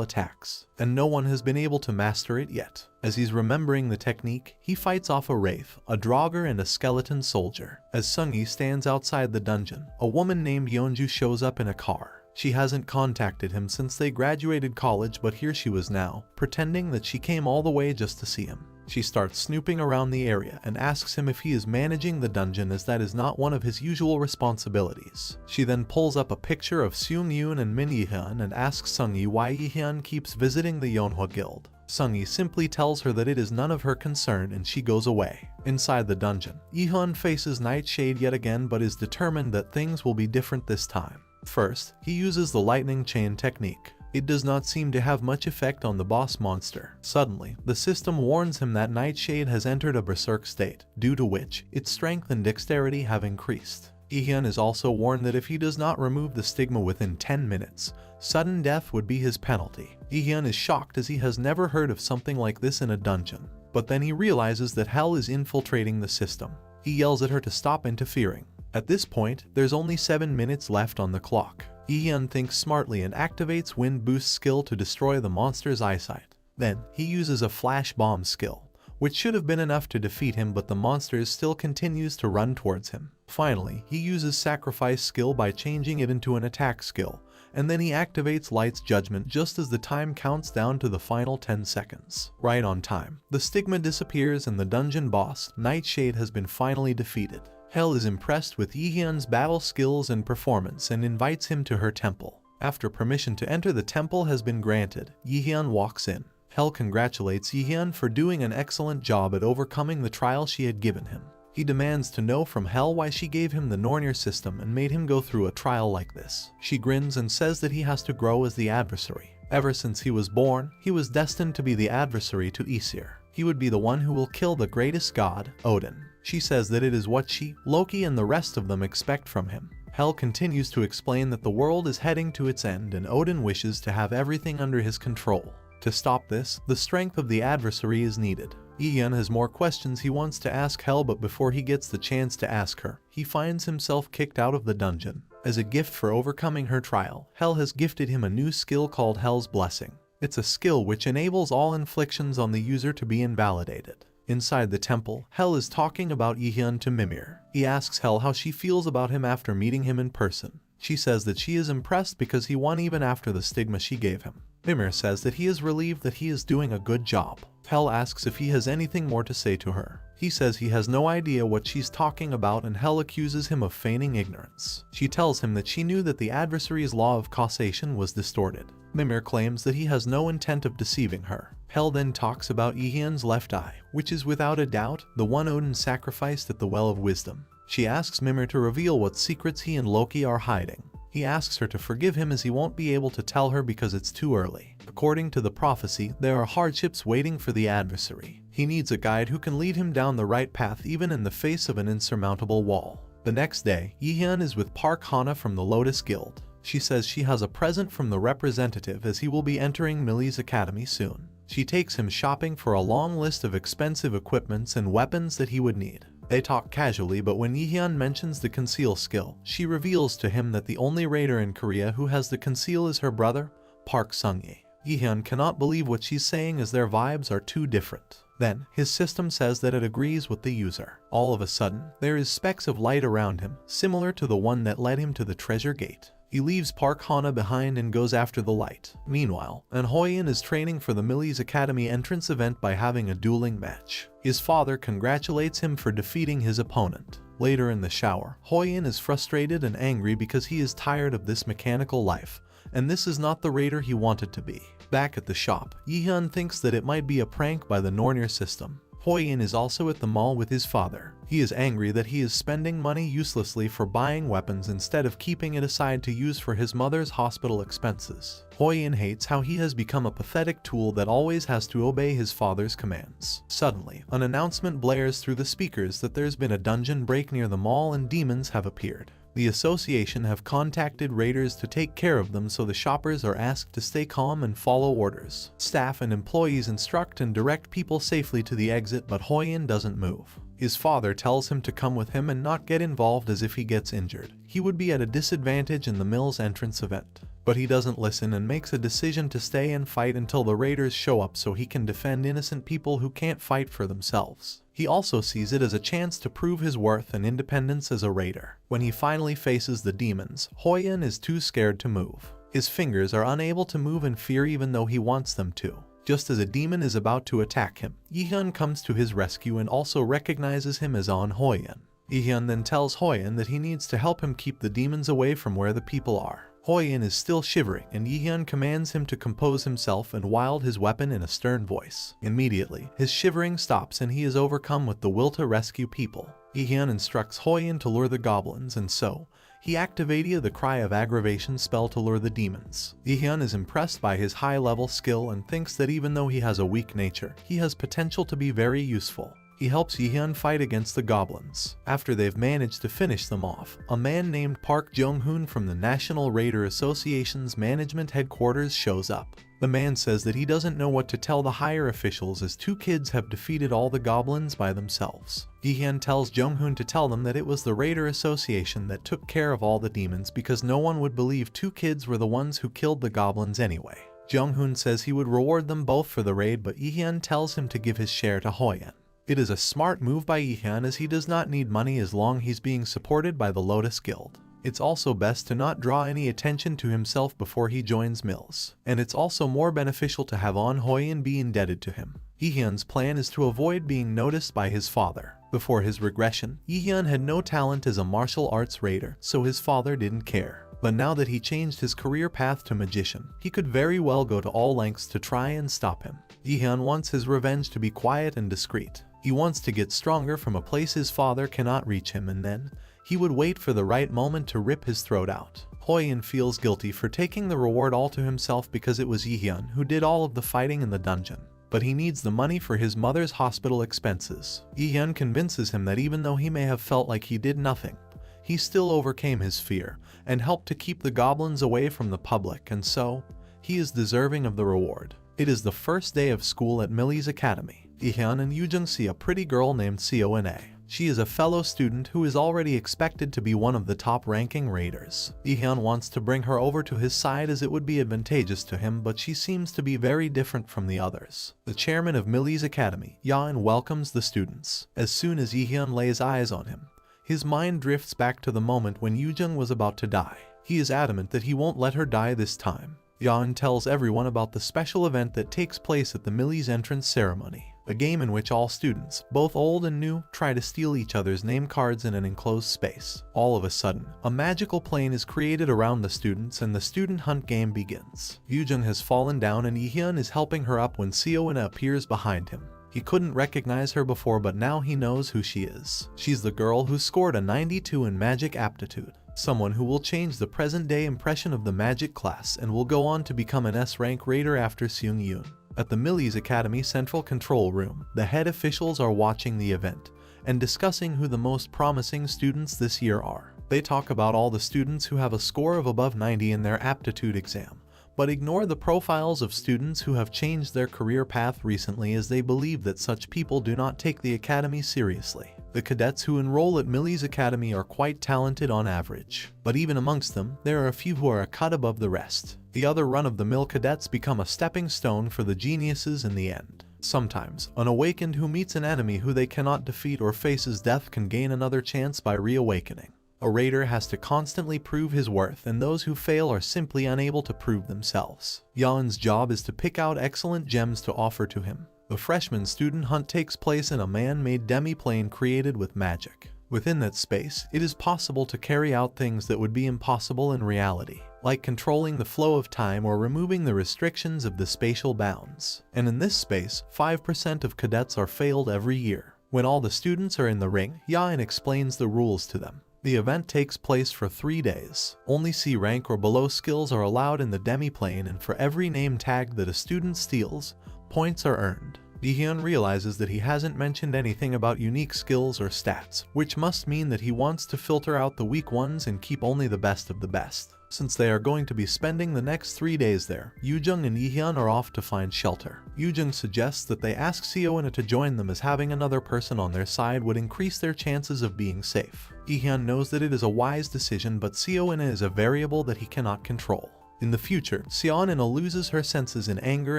attacks, and no one has been able to master it yet. As he's remembering the technique, he fights off a wraith, a draugr, and a skeleton soldier. As Sung-yi stands outside the dungeon, a woman named Yeonju shows up in a car. She hasn't contacted him since they graduated college, but here she was now, pretending that she came all the way just to see him. She starts snooping around the area and asks him if he is managing the dungeon, as that is not one of his usual responsibilities. She then pulls up a picture of Seung-yoon and Min Yi-hyun and asks Sung-yi why Yi-hyun keeps visiting the Manhwa guild. Sung-yi simply tells her that it is none of her concern and she goes away. Inside the dungeon, Yi-hyun faces Nightshade yet again but is determined that things will be different this time. First, he uses the lightning chain technique. It does not seem to have much effect on the boss monster. Suddenly, the system warns him that Nightshade has entered a berserk state, due to which its strength and dexterity have increased. Yi-hyun is also warned that if he does not remove the stigma within 10 minutes, sudden death would be his penalty. Yi-hyun is shocked as he has never heard of something like this in a dungeon, but then he realizes that hell is infiltrating the system. He yells at her to stop interfering. At this point, there's only 7 minutes left on the clock. Yi-hyun thinks smartly and activates Wind Boost skill to destroy the monster's eyesight. Then, he uses a Flash Bomb skill, which should have been enough to defeat him, but the monster still continues to run towards him. Finally, he uses Sacrifice skill by changing it into an attack skill, and then he activates Light's Judgment just as the time counts down to the final 10 seconds. Right on time, the stigma disappears and the dungeon boss, Nightshade, has been finally defeated. Hell is impressed with Yi-hyun's battle skills and performance and invites him to her temple. After permission to enter the temple has been granted, Yi-hyun walks in. Hell congratulates Yi-hyun for doing an excellent job at overcoming the trial she had given him. He demands to know from Hell why she gave him the Nornir system and made him go through a trial like this. She grins and says that he has to grow as the adversary. Ever since he was born, he was destined to be the adversary to Aesir. He would be the one who will kill the greatest god, Odin. She says that it is what she, Loki, and the rest of them expect from him. Hel continues to explain that the world is heading to its end and Odin wishes to have everything under his control. To stop this, the strength of the adversary is needed. Yi-hyun has more questions he wants to ask Hel, but before he gets the chance to ask her, he finds himself kicked out of the dungeon. As a gift for overcoming her trial, Hel has gifted him a new skill called Hel's Blessing. It's a skill which enables all inflictions on the user to be invalidated. Inside the temple, Hel is talking about Yi-hyun to Mimir. He asks Hel how she feels about him after meeting him in person. She says that she is impressed because he won even after the stigma she gave him. Mimir says that he is relieved that he is doing a good job. Hel asks if he has anything more to say to her. He says he has no idea what she's talking about and Hel accuses him of feigning ignorance. She tells him that she knew that the adversary's law of causation was distorted. Mimir claims that he has no intent of deceiving her. Hel then talks about Yi-hyun's left eye, which is without a doubt the one Odin sacrificed at the Well of Wisdom. She asks Mimir to reveal what secrets he and Loki are hiding. He asks her to forgive him as he won't be able to tell her because it's too early. According to the prophecy, there are hardships waiting for the adversary. He needs a guide who can lead him down the right path even in the face of an insurmountable wall. The next day, Yi-hyun is with Park Hana from the Lotus Guild. She says she has a present from the representative as he will be entering Millie's academy soon. She takes him shopping for a long list of expensive equipments and weapons that he would need. They talk casually, but when Yi-hyun mentions the conceal skill, she reveals to him that the only raider in Korea who has the conceal is her brother, Park Sung-yi. Yi-hyun cannot believe what she's saying as their vibes are too different. Then, his system says that it agrees with the user. All of a sudden, there is specks of light around him, similar to the one that led him to the treasure gate. He leaves Park Hana behind and goes after the light. Meanwhile, An Hoyin is training for the Millie's Academy entrance event by having a dueling match. His father congratulates him for defeating his opponent. Later in the shower, Hoyin is frustrated and angry because he is tired of this mechanical life, and this is not the raider he wanted to be. Back at the shop, Yi-hyun thinks that it might be a prank by the Nornir system. Hoyin is also at the mall with his father. He is angry that he is spending money uselessly for buying weapons instead of keeping it aside to use for his mother's hospital expenses. Hoyin hates how he has become a pathetic tool that always has to obey his father's commands. Suddenly, an announcement blares through the speakers that there's been a dungeon break near the mall and demons have appeared. The association have contacted raiders to take care of them, so the shoppers are asked to stay calm and follow orders. Staff and employees instruct and direct people safely to the exit, but Hoyin doesn't move. His father tells him to come with him and not get involved, as if he gets injured he would be at a disadvantage in the mill's entrance event. But he doesn't listen and makes a decision to stay and fight until the raiders show up so he can defend innocent people who can't fight for themselves. He also sees it as a chance to prove his worth and independence as a raider. When he finally faces the demons, Hoyan is too scared to move. His fingers are unable to move in fear even though he wants them to. Just as a demon is about to attack him, Yihyun comes to his rescue and also recognizes him as On Hoyan. Yihyun then tells Hoyan that he needs to help him keep the demons away from where the people are. Hoyan is still shivering and Yihyun commands him to compose himself and wield his weapon in a stern voice. Immediately, his shivering stops and he is overcome with the will to rescue people. Yihyun instructs Hoyan to lure the goblins, and so he activates the Cry of Aggravation spell to lure the demons. Yihyun is impressed by his high-level skill and thinks that even though he has a weak nature, he has potential to be very useful. He helps Yihyun fight against the goblins. After they've managed to finish them off, a man named Park Jong-hoon from the National Raider Association's management headquarters shows up. The man says that he doesn't know what to tell the higher officials as 2 kids have defeated all the goblins by themselves. Yihyun tells Jong-hoon to tell them that it was the Raider Association that took care of all the demons because no one would believe 2 kids were the ones who killed the goblins anyway. Jong-hoon says he would reward them both for the raid, but Yihyun tells him to give his share to Hoyan. It is a smart move by Yihyun as he does not need money as long as he's being supported by the Lotus Guild. It's also best to not draw any attention to himself before he joins Mills, and it's also more beneficial to have On Hoyan be indebted to him. Yihyun's plan is to avoid being noticed by his father. Before his regression, Yihyun had no talent as a martial arts raider, so his father didn't care. But now that he changed his career path to magician, he could very well go to all lengths to try and stop him. Yihyun wants his revenge to be quiet and discreet. He wants to get stronger from a place his father cannot reach him, and then he would wait for the right moment to rip his throat out. Hoyan feels guilty for taking the reward all to himself because it was Yihyun who did all of the fighting in the dungeon. But he needs the money for his mother's hospital expenses. Yihyun convinces him that even though he may have felt like he did nothing, he still overcame his fear and helped to keep the goblins away from the public, and so he is deserving of the reward. It is the first day of school at Millie's Academy. Yihyun and Yujung see a pretty girl named Seona. She is a fellow student who is already expected to be one of the top-ranking raiders. Yihyun wants to bring her over to his side as it would be advantageous to him, but she seems to be very different from the others. The chairman of Millie's Academy, Yaen, welcomes the students. As soon as Yihyun lays eyes on him, his mind drifts back to the moment when Yujung was about to die. He is adamant that he won't let her die this time. Yaen tells everyone about the special event that takes place at the Millie's entrance ceremony, a game in which all students, both old and new, try to steal each other's name cards in an enclosed space. All of a sudden, a magical plane is created around the students and the student hunt game begins. Yujung has fallen down and Yihyun is helping her up when Seona appears behind him. He couldn't recognize her before, but now he knows who she is. She's the girl who scored a 92 in magic aptitude. Someone who will change the present-day impression of the magic class and will go on to become an S-rank raider after Seung-yoon. At the Millie's Academy Central Control Room, the head officials are watching the event and discussing who the most promising students this year are. They talk about all the students who have a score of above 90 in their aptitude exam, but ignore the profiles of students who have changed their career path recently, as they believe that such people do not take the academy seriously. The cadets who enroll at Millie's Academy are quite talented on average, but even amongst them, there are a few who are a cut above the rest. The other run-of-the-mill cadets become a stepping stone for the geniuses in the end. Sometimes, an awakened who meets an enemy who they cannot defeat or faces death can gain another chance by reawakening. A raider has to constantly prove his worth, and those who fail are simply unable to prove themselves. Yaen's job is to pick out excellent gems to offer to him. The freshman student hunt takes place in a man-made demi-plane created with magic. Within that space, it is possible to carry out things that would be impossible in reality, like controlling the flow of time or removing the restrictions of the spatial bounds. And in this space, 5% of cadets are failed every year. When all the students are in the ring, Yaen explains the rules to them. The event takes place for 3 days. Only C rank or below skills are allowed in the demi-plane, and for every name tag that a student steals, points are earned. Yihyun realizes that he hasn't mentioned anything about unique skills or stats, which must mean that he wants to filter out the weak ones and keep only the best of the best. Since they are going to be spending the next 3 days there, Yoo-jung and Lee-hyun are off to find shelter. Yoo-jung suggests that they ask Seo-in to join them, as having another person on their side would increase their chances of being safe. Lee-hyun knows that it is a wise decision, but Seo-in is a variable that he cannot control. In the future, Seo-in loses her senses in anger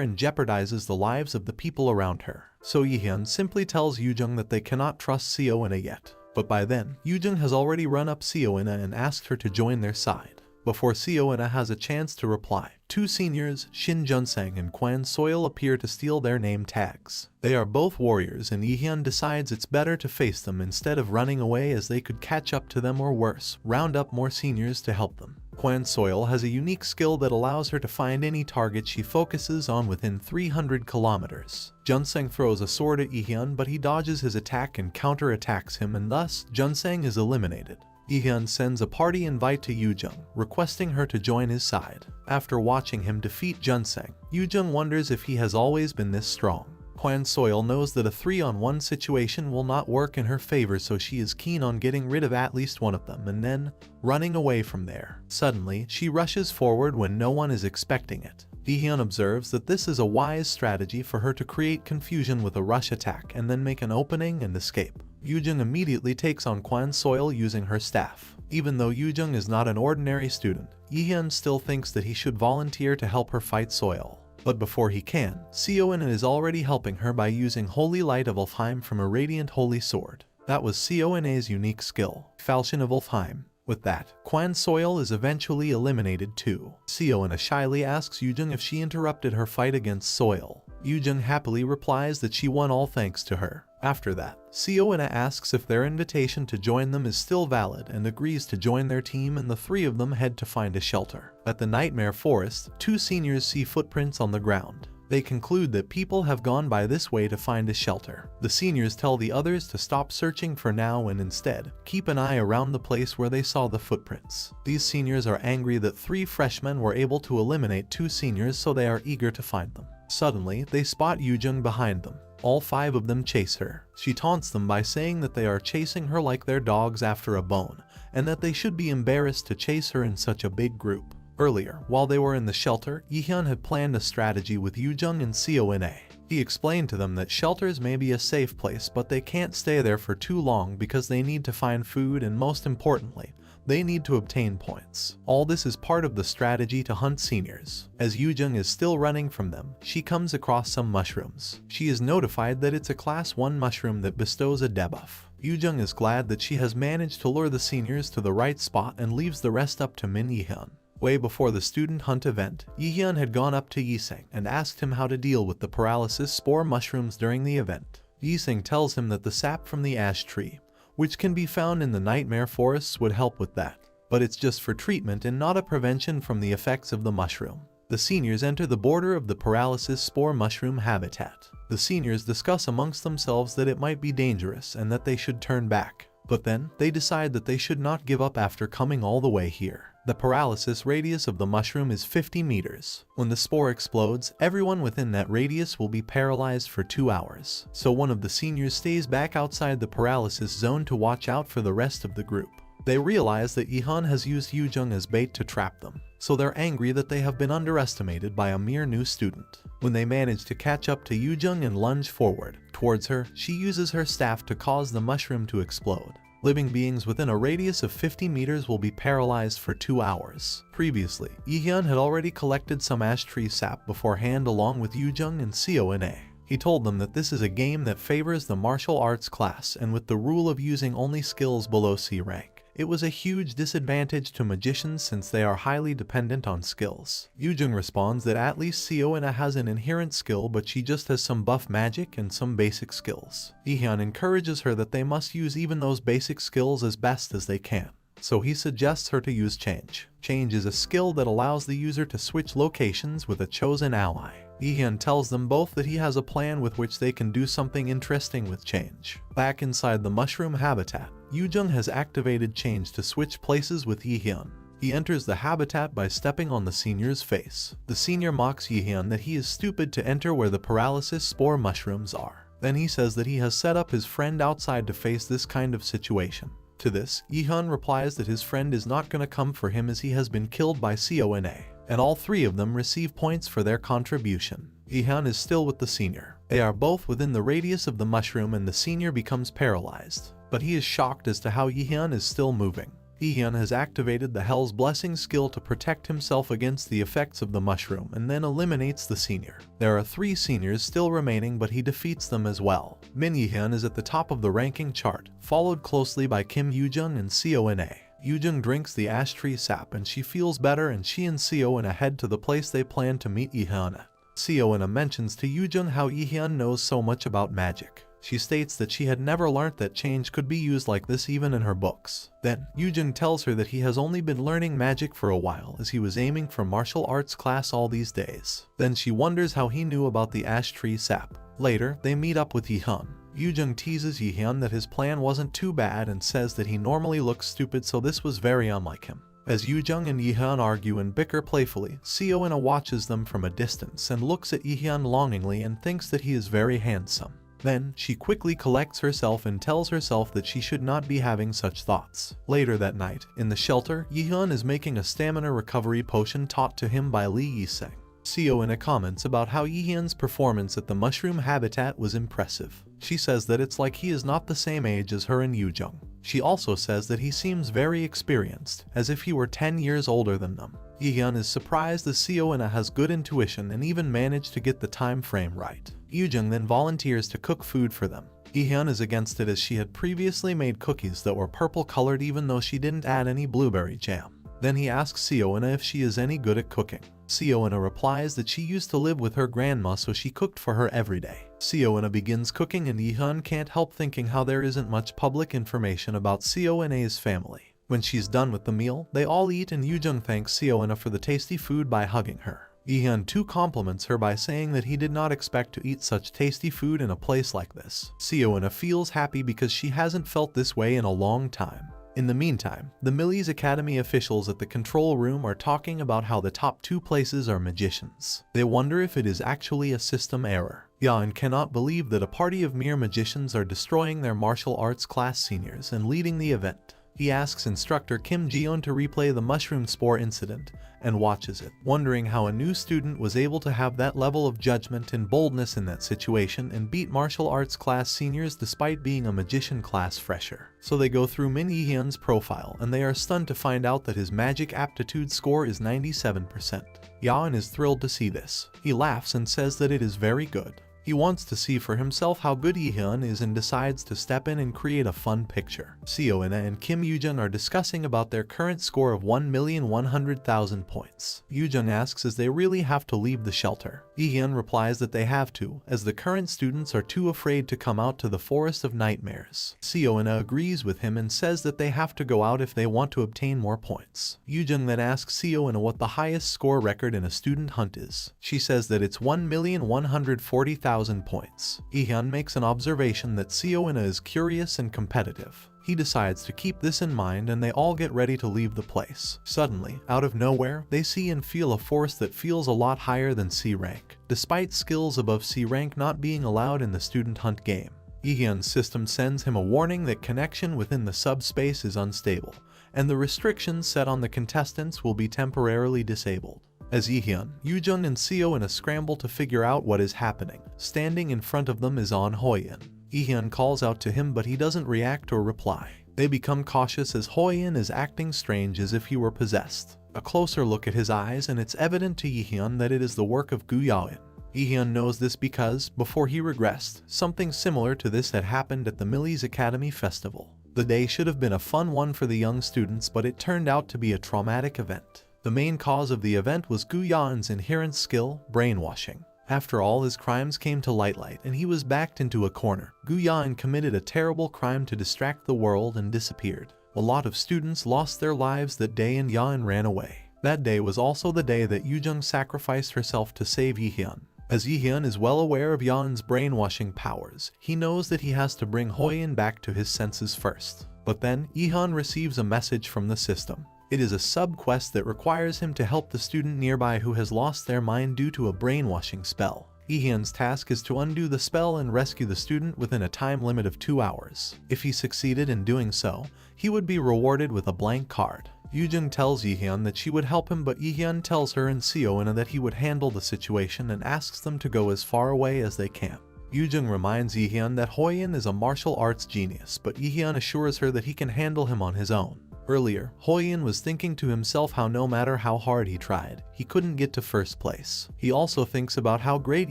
and jeopardizes the lives of the people around her. So Lee-hyun simply tells Yoo-jung that they cannot trust Seo-in yet. But by then, Yoo-jung has already run up Seo-in and asked her to join their side. Before Seo-in has a chance to reply, two seniors, Shin Jun-sang and Kwan Soil, appear to steal their name tags. They are both warriors, and Lee-hyun decides it's better to face them instead of running away, as they could catch up to them or worse, round up more seniors to help them. Kwan Soil has a unique skill that allows her to find any target she focuses on within 300 kilometers. Jun-sang throws a sword at Lee-hyun, but he dodges his attack and counterattacks him, and thus Jun-sang is eliminated. Lee-hyun sends a party invite to Yoo-jung, requesting her to join his side. After watching him defeat Jun-sang, Yoo-jung wonders if he has always been this strong. Kwan Soil knows that a 3-on-1 situation will not work in her favor, so she is keen on getting rid of at least one of them and then running away from there. Suddenly, she rushes forward when no one is expecting it. Lee-hyun observes that this is a wise strategy for her to create confusion with a rush attack and then make an opening and escape. Yoo-jung immediately takes on Kwan Soil using her staff. Even though Yoo-jung is not an ordinary student, Lee-hyun still thinks that he should volunteer to help her fight Soil. But before he can, Seo-in is already helping her by using Holy Light of Ulfheim from a Radiant Holy Sword. That was Seo-in's unique skill, Falchion of Ulfheim. With that, Kwan Soil is eventually eliminated too. Seo-in shyly asks Yoo-jung if she interrupted her fight against Soil. Yoo-jung happily replies that she won all thanks to her. After that, Seo-in asks if their invitation to join them is still valid and agrees to join their team, and the three of them head to find a shelter. At the Nightmare Forest, two seniors see footprints on the ground. They conclude that people have gone by this way to find a shelter. The seniors tell the others to stop searching for now and instead keep an eye around the place where they saw the footprints. These seniors are angry that 3 freshmen were able to eliminate 2 seniors, so they are eager to find them. Suddenly, they spot Yoo-jung behind them. All 5 of them chase her. She taunts them by saying that they are chasing her like their dogs after a bone, and that they should be embarrassed to chase her in such a big group. Earlier, while they were in the shelter, Lee-hyun had planned a strategy with Yoo-jung and Seo-in. He explained to them that shelters may be a safe place, but they can't stay there for too long because they need to find food, and most importantly, they need to obtain points. All this is part of the strategy to hunt seniors. As Yoo-jung is still running from them, she comes across some mushrooms. She is notified that it's a class 1 mushroom that bestows a debuff. Yoo-jung is glad that she has managed to lure the seniors to the right spot and leaves the rest up to Min Yi-hyun. Way before the student hunt event, Yi-hyun had gone up to Yi-sang and asked him how to deal with the paralysis spore mushrooms during the event. Yi-sang tells him that the sap from the ash tree, which can be found in the Nightmare Forests, would help with that. But it's just for treatment and not a prevention from the effects of the mushroom. The seniors enter the border of the paralysis spore mushroom habitat. The seniors discuss amongst themselves that it might be dangerous and that they should turn back. But then, they decide that they should not give up after coming all the way here. The paralysis radius of the mushroom is 50 meters. When the spore explodes, everyone within that radius will be paralyzed for 2 hours. So one of the seniors stays back outside the paralysis zone to watch out for the rest of the group. They realize that Yi-hyun has used Yoo-jung as bait to trap them, so they're angry that they have been underestimated by a mere new student. When they manage to catch up to Yoo-jung and lunge forward towards her, she uses her staff to cause the mushroom to explode. Living beings within a radius of 50 meters will be paralyzed for 2 hours. Previously, Yi-hyun had already collected some ash tree sap beforehand along with Yoo-jung and Seo-in. He told them that this is a game that favors the martial arts class, and with the rule of using only skills below C rank, it was a huge disadvantage to magicians since they are highly dependent on skills. Yoo-jung responds that at least Seo-in has an inherent skill, but she just has some buff magic and some basic skills. Lee-hyun encourages her that they must use even those basic skills as best as they can. So he suggests her to use Change. Change is a skill that allows the user to switch locations with a chosen ally. Lee-hyun tells them both that he has a plan with which they can do something interesting with Change. Back inside the mushroom habitat, Yoo-jung has activated Change to switch places with Yi-hyun. He enters the habitat by stepping on the senior's face. The senior mocks Yi-hyun that he is stupid to enter where the paralysis spore mushrooms are. Then he says that he has set up his friend outside to face this kind of situation. To this, Yihyun replies that his friend is not gonna come for him as he has been killed by Sona, and all three of them receive points for their contribution. Yihyun is still with the senior. They are both within the radius of the mushroom and the senior becomes paralyzed, but he is shocked as to how Yihyun is still moving. Yihyun has activated the Hell's Blessing skill to protect himself against the effects of the mushroom and then eliminates the senior. There are 3 seniors still remaining, but he defeats them as well. Min Yihyun is at the top of the ranking chart, followed closely by Kim Yoojung and Sona. Yoojung drinks the ash tree sap and she feels better, and she and Sona head to the place they plan to meet Yihyun at. Sona mentions to Yoojung how Yihyun knows so much about magic. She states that she had never learnt that change could be used like this even in her books. Then, Yoojung tells her that he has only been learning magic for a while as he was aiming for martial arts class all these days. Then she wonders how he knew about the ash tree sap. Later, they meet up with Yihyun. Yoojung teases Yihyun that his plan wasn't too bad and says that he normally looks stupid, so this was very unlike him. As Yoojung and Yihyun argue and bicker playfully, Sona watches them from a distance and looks at Yihyun longingly and thinks that he is very handsome. Then, she quickly collects herself and tells herself that she should not be having such thoughts. Later that night, in the shelter, Yihyun is making a stamina recovery potion taught to him by Lee Yiseng. Sona comments about how Yihyun's performance at the mushroom habitat was impressive. She says that it's like he is not the same age as her and Yoojung. She also says that he seems very experienced, as if he were 10 years older than them. Yihyun is surprised as Sona has good intuition and even managed to get the time frame right. Yoojung then volunteers to cook food for them. Yihyun is against it as she had previously made cookies that were purple colored even though she didn't add any blueberry jam. Then he asks Sona if she is any good at cooking. Sona replies that she used to live with her grandma, so she cooked for her every day. Sona begins cooking and Yihyun can't help thinking how there isn't much public information about Sona's family. When she's done with the meal, they all eat and Yoojung thanks Sona for the tasty food by hugging her. Yihyun too compliments her by saying that he did not expect to eat such tasty food in a place like this. Sona feels happy because she hasn't felt this way in a long time. In the meantime, the Millie's Academy officials at the control room are talking about how the top 2 places are magicians. They wonder if it is actually a system error. Yeon cannot believe that a party of mere magicians are destroying their martial arts class seniors and leading the event. He asks instructor Kim Ji-yeon to replay the mushroom spore incident and watches it, wondering how a new student was able to have that level of judgment and boldness in that situation and beat martial arts class seniors despite being a magician class fresher. So they go through Min Yihyun's profile and they are stunned to find out that his magic aptitude score is 97%. Yeon is thrilled to see this. He laughs and says that it is very good. He wants to see for himself how good Yihyun is and decides to step in and create a fun picture. Sona and Kim Yoojung are discussing about their current score of 1,100,000 points. Yoojung asks as they really have to leave the shelter. Yihyun replies that they have to, as the current students are too afraid to come out to the Forest of Nightmares. Sona agrees with him and says that they have to go out if they want to obtain more points. Yoojung then asks Sona what the highest score record in a student hunt is. She says that it's 1,140,000 points. Yihyun makes an observation that Sona is curious and competitive. He decides to keep this in mind and they all get ready to leave the place. Suddenly, out of nowhere, they see and feel a force that feels a lot higher than C rank, despite skills above C rank not being allowed in the student hunt game. Yihyun's system sends him a warning that connection within the subspace is unstable, and the restrictions set on the contestants will be temporarily disabled. As Yihyun, Yoojung and Sona scramble to figure out what is happening, standing in front of them is On Hoyeon. Yihyun calls out to him but he doesn't react or reply. They become cautious as Hoyeon is acting strange as if he were possessed. A closer look at his eyes and it's evident to Yihyun that it is the work of Gu Yaoin. Yihyun knows this because, before he regressed, something similar to this had happened at the Millie's Academy Festival. The day should have been a fun one for the young students, but it turned out to be a traumatic event. The main cause of the event was Gu Yaoin's inherent skill, brainwashing. After all his crimes came to light and he was backed into a corner, Gu Yaoin committed a terrible crime to distract the world and disappeared. A lot of students lost their lives that day and Yaoin ran away. That day was also the day that Yoojung sacrificed herself to save Yihyun. As Yihyun is well aware of Yaoin's brainwashing powers, he knows that he has to bring Hoyeon back to his senses first. But then, Yihyun receives a message from the system. It is a sub-quest that requires him to help the student nearby who has lost their mind due to a brainwashing spell. Ihyun's task is to undo the spell and rescue the student within a time limit of 2 hours. If he succeeded in doing so, he would be rewarded with a blank card. Yujung tells Ihyun that she would help him, but Ihyun tells her and Seoina that he would handle the situation and asks them to go as far away as they can. Yujung reminds Ihyun that Hoyin is a martial arts genius, but Ihyun assures her that he can handle him on his own. Earlier, Hoyin was thinking to himself how no matter how hard he tried, he couldn't get to first place. He also thinks about how great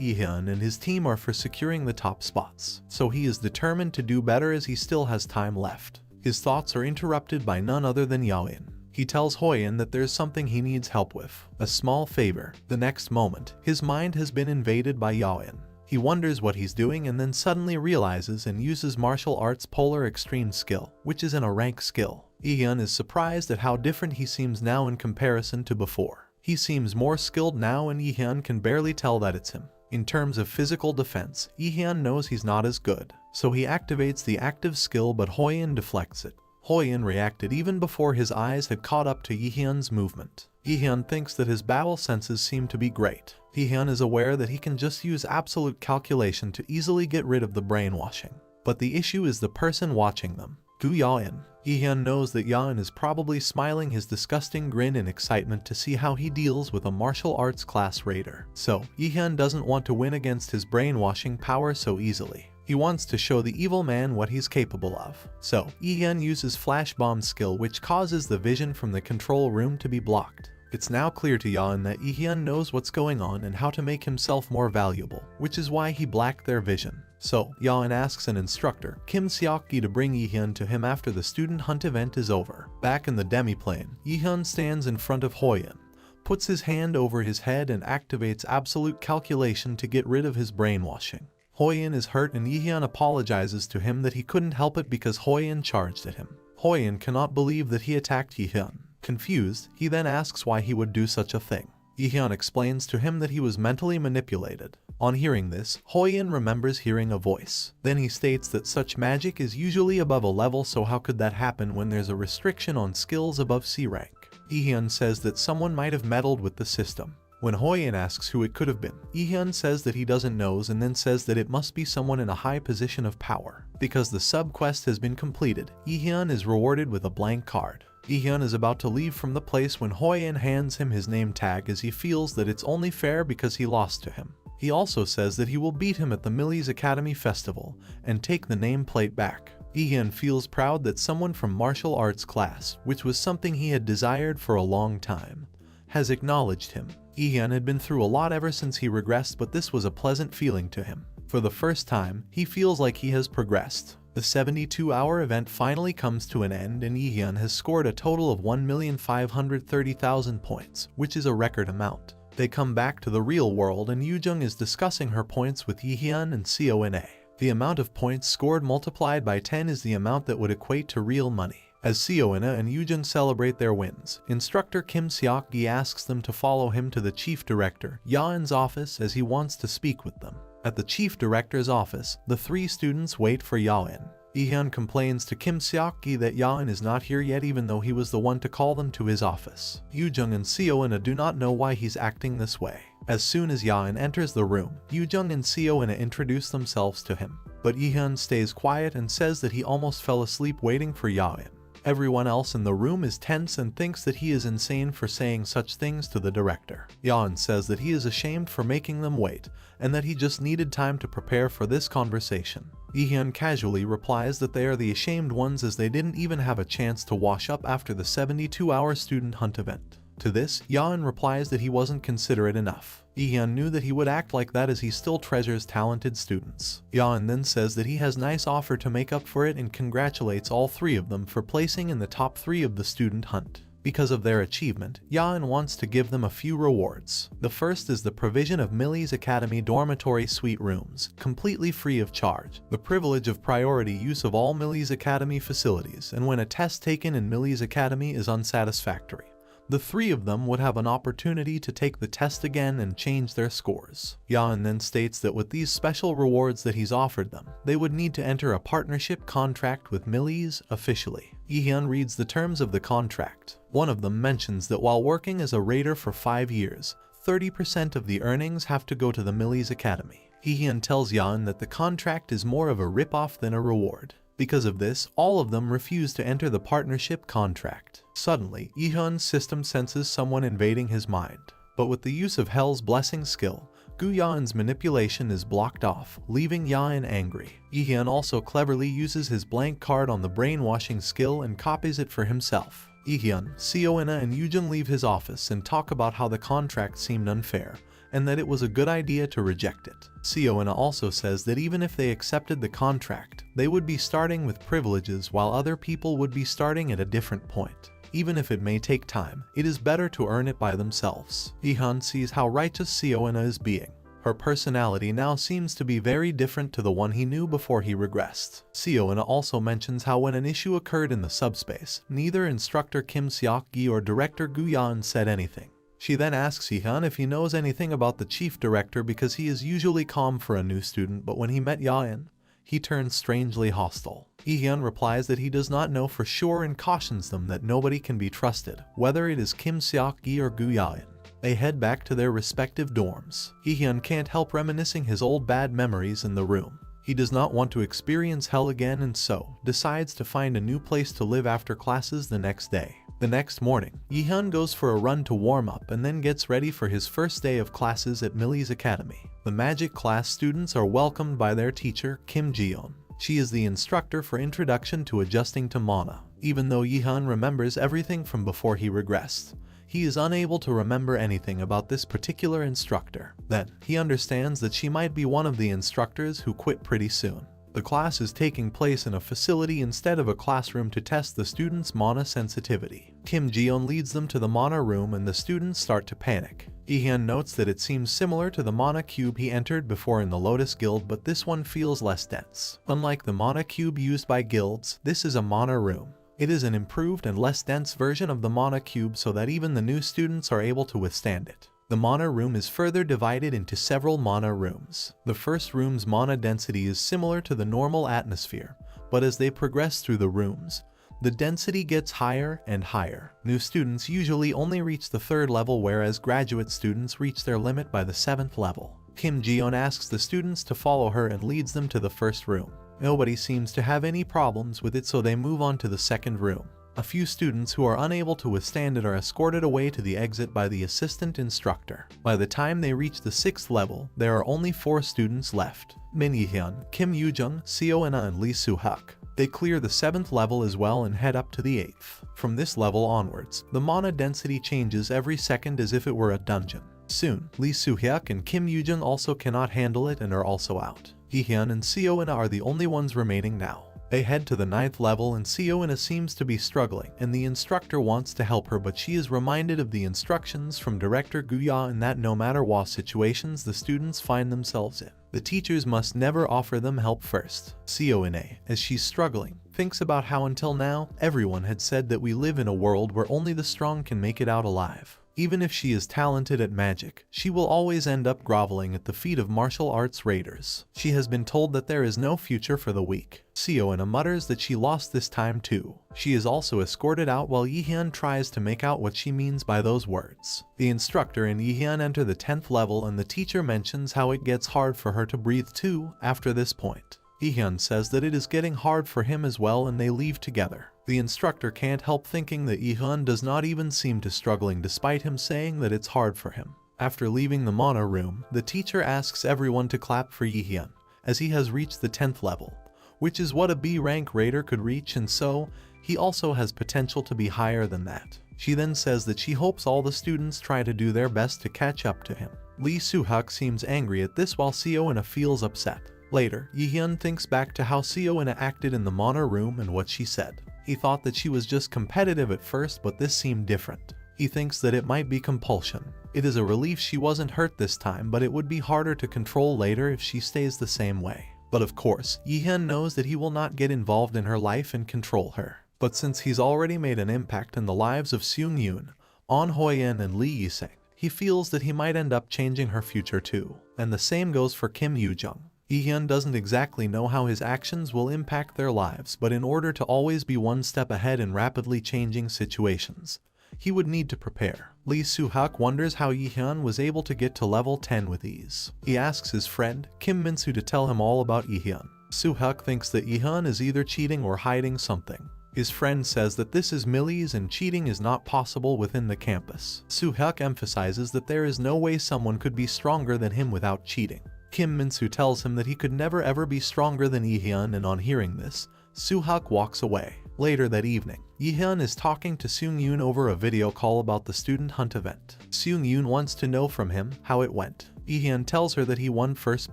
Ihyun and his team are for securing the top spots, so he is determined to do better as he still has time left. His thoughts are interrupted by none other than Yaoin. He tells Hoyin that there's something he needs help with, a small favor. The next moment, his mind has been invaded by Yaoin. He wonders what he's doing and then suddenly realizes and uses martial arts polar extreme skill, which is a rank skill. Ihyun is surprised at how different he seems now in comparison to before. He seems more skilled now and Ihyun can barely tell that it's him. In terms of physical defense, Ihyun knows he's not as good, so he activates the active skill, but Hoyin deflects it. Hoyin reacted even before his eyes had caught up to Ihyun's movement. Ihyun thinks that his battle senses seem to be great. Ihyun is aware that he can just use absolute calculation to easily get rid of the brainwashing. But the issue is the person watching them, Gu Yaoin. Ihyun knows that Yaoin is probably smiling his disgusting grin in excitement to see how he deals with a martial arts class raider. So, Ihyun doesn't want to win against his brainwashing power so easily. He wants to show the evil man what he's capable of. So, Ihyun uses Flash Bomb skill, which causes the vision from the control room to be blocked. It's now clear to Yaoin that Ihyun knows what's going on and how to make himself more valuable, which is why he blocked their vision. So, Yaoin asks an instructor, Kim Seok-gi, to bring Ihyun to him after the student hunt event is over. Back in the demiplane, Ihyun stands in front of Hoyin, puts his hand over his head and activates absolute calculation to get rid of his brainwashing. Hoyin is hurt and Ihyun apologizes to him that he couldn't help it because Hoyin charged at him. Hoyin cannot believe that he attacked Ihyun. Confused, he then asks why he would do such a thing. Ihyun explains to him that he was mentally manipulated. On hearing this, Hoyin remembers hearing a voice. Then he states that such magic is usually above a level, so how could that happen when there's a restriction on skills above C rank? Ihyun says that someone might have meddled with the system. When Hoyin asks who it could have been, Ihyun says that he doesn't know and then says that it must be someone in a high position of power. Because the sub-quest has been completed, Ihyun is rewarded with a blank card. Ihyun is about to leave from the place when Hoyin hands him his name tag as he feels that it's only fair because he lost to him. He also says that he will beat him at the Millie's Academy Festival and take the nameplate back. Ihyun feels proud that someone from martial arts class, which was something he had desired for a long time, has acknowledged him. Ihyun had been through a lot ever since he regressed, but this was a pleasant feeling to him. For the first time, he feels like he has progressed. The 72-hour event finally comes to an end and Ihyun has scored a total of 1,530,000 points, which is a record amount. They come back to the real world and Yujung is discussing her points with Ihyun and Seoina. The amount of points scored multiplied by 10 is the amount that would equate to real money. As Seoina and Yujung celebrate their wins, instructor Kim Seok-gi asks them to follow him to the chief director, Yaoin's office, as he wants to speak with them. At the chief director's office, the three students wait for Yaoin. Ihyun complains to Kim Seok-gi that Yaoin is not here yet, even though he was the one to call them to his office. Yujung and Seoina do not know why he's acting this way. As soon as Yaoin enters the room, Yujung and Seoina introduce themselves to him. But Ihyun stays quiet and says that he almost fell asleep waiting for Yaoin. Everyone else in the room is tense and thinks that he is insane for saying such things to the director. Yaoin says that he is ashamed for making them wait, and that he just needed time to prepare for this conversation. Ihyun casually replies that they are the ashamed ones as they didn't even have a chance to wash up after the 72-hour student hunt event. To this, Yaoin replies that he wasn't considerate enough. Ihyun knew that he would act like that as he still treasures talented students. Yaoin then says that he has a nice offer to make up for it and congratulates all three of them for placing in the top 3 of the student hunt. Because of their achievement, Yaoin wants to give them a few rewards. The first is the provision of Millie's Academy dormitory suite rooms, completely free of charge, the privilege of priority use of all Millie's Academy facilities, and when a test taken in Millie's Academy is unsatisfactory, the 3 of them would have an opportunity to take the test again and change their scores. Yaoin then states that with these special rewards that he's offered them, they would need to enter a partnership contract with Millie's officially. Ihyun reads the terms of the contract. One of them mentions that while working as a raider for 5 years, 30% of the earnings have to go to the Millie's Academy. Heehyun tells Yeon that the contract is more of a rip-off than a reward. Because of this, all of them refuse to enter the partnership contract. Suddenly, Yeon's system senses someone invading his mind. But with the use of Hell's Blessing skill, Gu-yeon's manipulation is blocked off, leaving Yeon angry. Yeon also cleverly uses his blank card on the brainwashing skill and copies it for himself. Yeon, Seo-in and Yoojung leave his office and talk about how the contract seemed unfair, and that it was a good idea to reject it. Seo-in also says that even if they accepted the contract, they would be starting with privileges while other people would be starting at a different point. Even if it may take time, it is better to earn it by themselves. Yeon sees how righteous Seo-in is being. Her personality now seems to be very different to the one he knew before he regressed. Seo-in also mentions how when an issue occurred in the subspace, neither instructor Kim Seok-gi or director Gu-yeon said anything. She then asks Yeon if he knows anything about the chief director because he is usually calm for a new student, but when he met Yeon, he turns strangely hostile. Yeon replies that he does not know for sure and cautions them that nobody can be trusted, whether it is Kim Seok-gi or Gu-yeon. They head back to their respective dorms. Yeon can't help reminiscing his old bad memories in the room. He does not want to experience hell again and so decides to find a new place to live after classes the next day. The next morning, Yeon goes for a run to warm up and then gets ready for his first day of classes at Millie's Academy. The magic class students are welcomed by their teacher, Kim Ji-yeon. She is the instructor for Introduction to Adjusting to Manhwa. Even though Yeon remembers everything from before he regressed, he is unable to remember anything about this particular instructor. Then, he understands that she might be one of the instructors who quit pretty soon. The class is taking place in a facility instead of a classroom to test the students' mana sensitivity. Kim Ji-yeon leads them to the mana room and the students start to panic. Yeon notes that it seems similar to the mana cube he entered before in the Lotus Guild, but this one feels less dense. Unlike the mana cube used by guilds, this is a mana room. It is an improved and less dense version of the mana cube so that even the new students are able to withstand it. The mana room is further divided into several mana rooms. The first room's mana density is similar to the normal atmosphere, but as they progress through the rooms, the density gets higher and higher. New students usually only reach the 3rd level, whereas graduate students reach their limit by the 7th level. Kim Ji-yeon asks the students to follow her and leads them to the first room. Nobody seems to have any problems with it, so they move on to the second room. A few students who are unable to withstand it are escorted away to the exit by the assistant instructor. By the time they reach the 6th level, there are only 4 students left: Min Yi-hyun, Kim Yoo-jung, Seo-in and Lee Soo-hak. They clear the 7th level as well and head up to the 8th. From this level onwards, the mana density changes every second as if it were a dungeon. Soon, Lee Soo-hyuk and Kim Yoo-jung also cannot handle it and are also out. Yi-hyun and Seo-in are the only ones remaining now. They head to the 9th level and Seo-in seems to be struggling, and the instructor wants to help her, but she is reminded of the instructions from director Gu-yeon that no matter what situations the students find themselves in, the teachers must never offer them help first. Seo-in, as she's struggling, thinks about how until now, everyone had said that we live in a world where only the strong can make it out alive. Even if she is talented at magic, she will always end up groveling at the feet of martial arts raiders. She has been told that there is no future for the weak. Seo-in mutters that she lost this time too. She is also escorted out while Yi-hyun tries to make out what she means by those words. The instructor and Yi-hyun enter the 10th level and the teacher mentions how it gets hard for her to breathe too after this point. Yi-hyun says that it is getting hard for him as well and they leave together. The instructor can't help thinking that Yi-hyun does not even seem to struggling despite him saying that it's hard for him. After leaving the mana room, the teacher asks everyone to clap for Yi-hyun, as he has reached the 10th level, which is what a B rank raider could reach, and so, he also has potential to be higher than that. She then says that she hopes all the students try to do their best to catch up to him. Lee Soo-hak seems angry at this while Seo-in feels upset. Later, Yi-hyun thinks back to how Seo-in acted in the mana room and what she said. He thought that she was just competitive at first, but this seemed different. He thinks that it might be compulsion. It is a relief she wasn't hurt this time, but it would be harder to control later if she stays the same way. But of course, Yi-hyun knows that he will not get involved in her life and control her. But since he's already made an impact in the lives of Seung-yoon, Ahn Hoi-in and Lee Yi-seng, he feels that he might end up changing her future too. And the same goes for Kim Yoo-jung. Yi-hyun doesn't exactly know how his actions will impact their lives, but in order to always be one step ahead in rapidly changing situations, he would need to prepare. Lee Soo-hyuk wonders how Yi-hyun was able to get to level 10 with ease. He asks his friend, Kim Min-soo, to tell him all about Yi-hyun. Soo-hyuk thinks that Yi-hyun is either cheating or hiding something. His friend says that this is Millie's and cheating is not possible within the campus. Soo-hyuk emphasizes that there is no way someone could be stronger than him without cheating. Kim Min-soo tells him that he could never ever be stronger than Yi-hyun, and on hearing this, Soo-hyuk walks away. Later that evening, Yi-hyun is talking to Seung-yoon over a video call about the student hunt event. Seung-yoon wants to know from him how it went. Yi-hyun tells her that he won first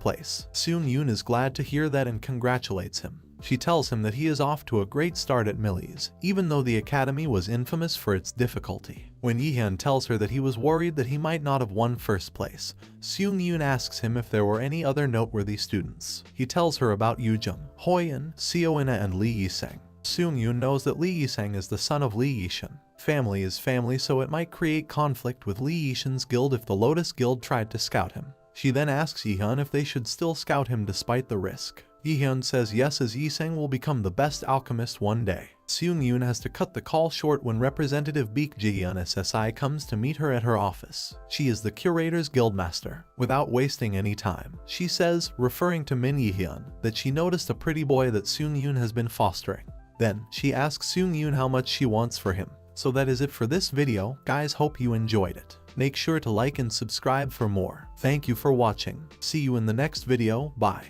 place. Seung-yoon is glad to hear that and congratulates him. She tells him that he is off to a great start at Millie's, even though the academy was infamous for its difficulty. When Yi-hyun tells her that he was worried that he might not have won first place, Seung-yoon asks him if there were any other noteworthy students. He tells her about Yoo-jung, Hoyeon, Seo-in and Lee Yi-sang. Seung-yoon knows that Lee Yi-sang is the son of Lee Yi-shun. Family is family, so it might create conflict with Lee Yi-shun's guild if the Lotus Guild tried to scout him. She then asks Yi-hyun if they should still scout him despite the risk. Yi-hyun says yes, as Yi-sang will become the best alchemist one day. Seung-yoon has to cut the call short when Representative Baek Ji-hyun SSI comes to meet her at her office. She is the curator's guildmaster. Without wasting any time, she says, referring to Min Yi-hyun, that she noticed a pretty boy that Seung-yoon has been fostering. Then, she asks Seung-yoon how much she wants for him. So that is it for this video, guys. Hope you enjoyed it. Make sure to like and subscribe for more. Thank you for watching. See you in the next video. Bye.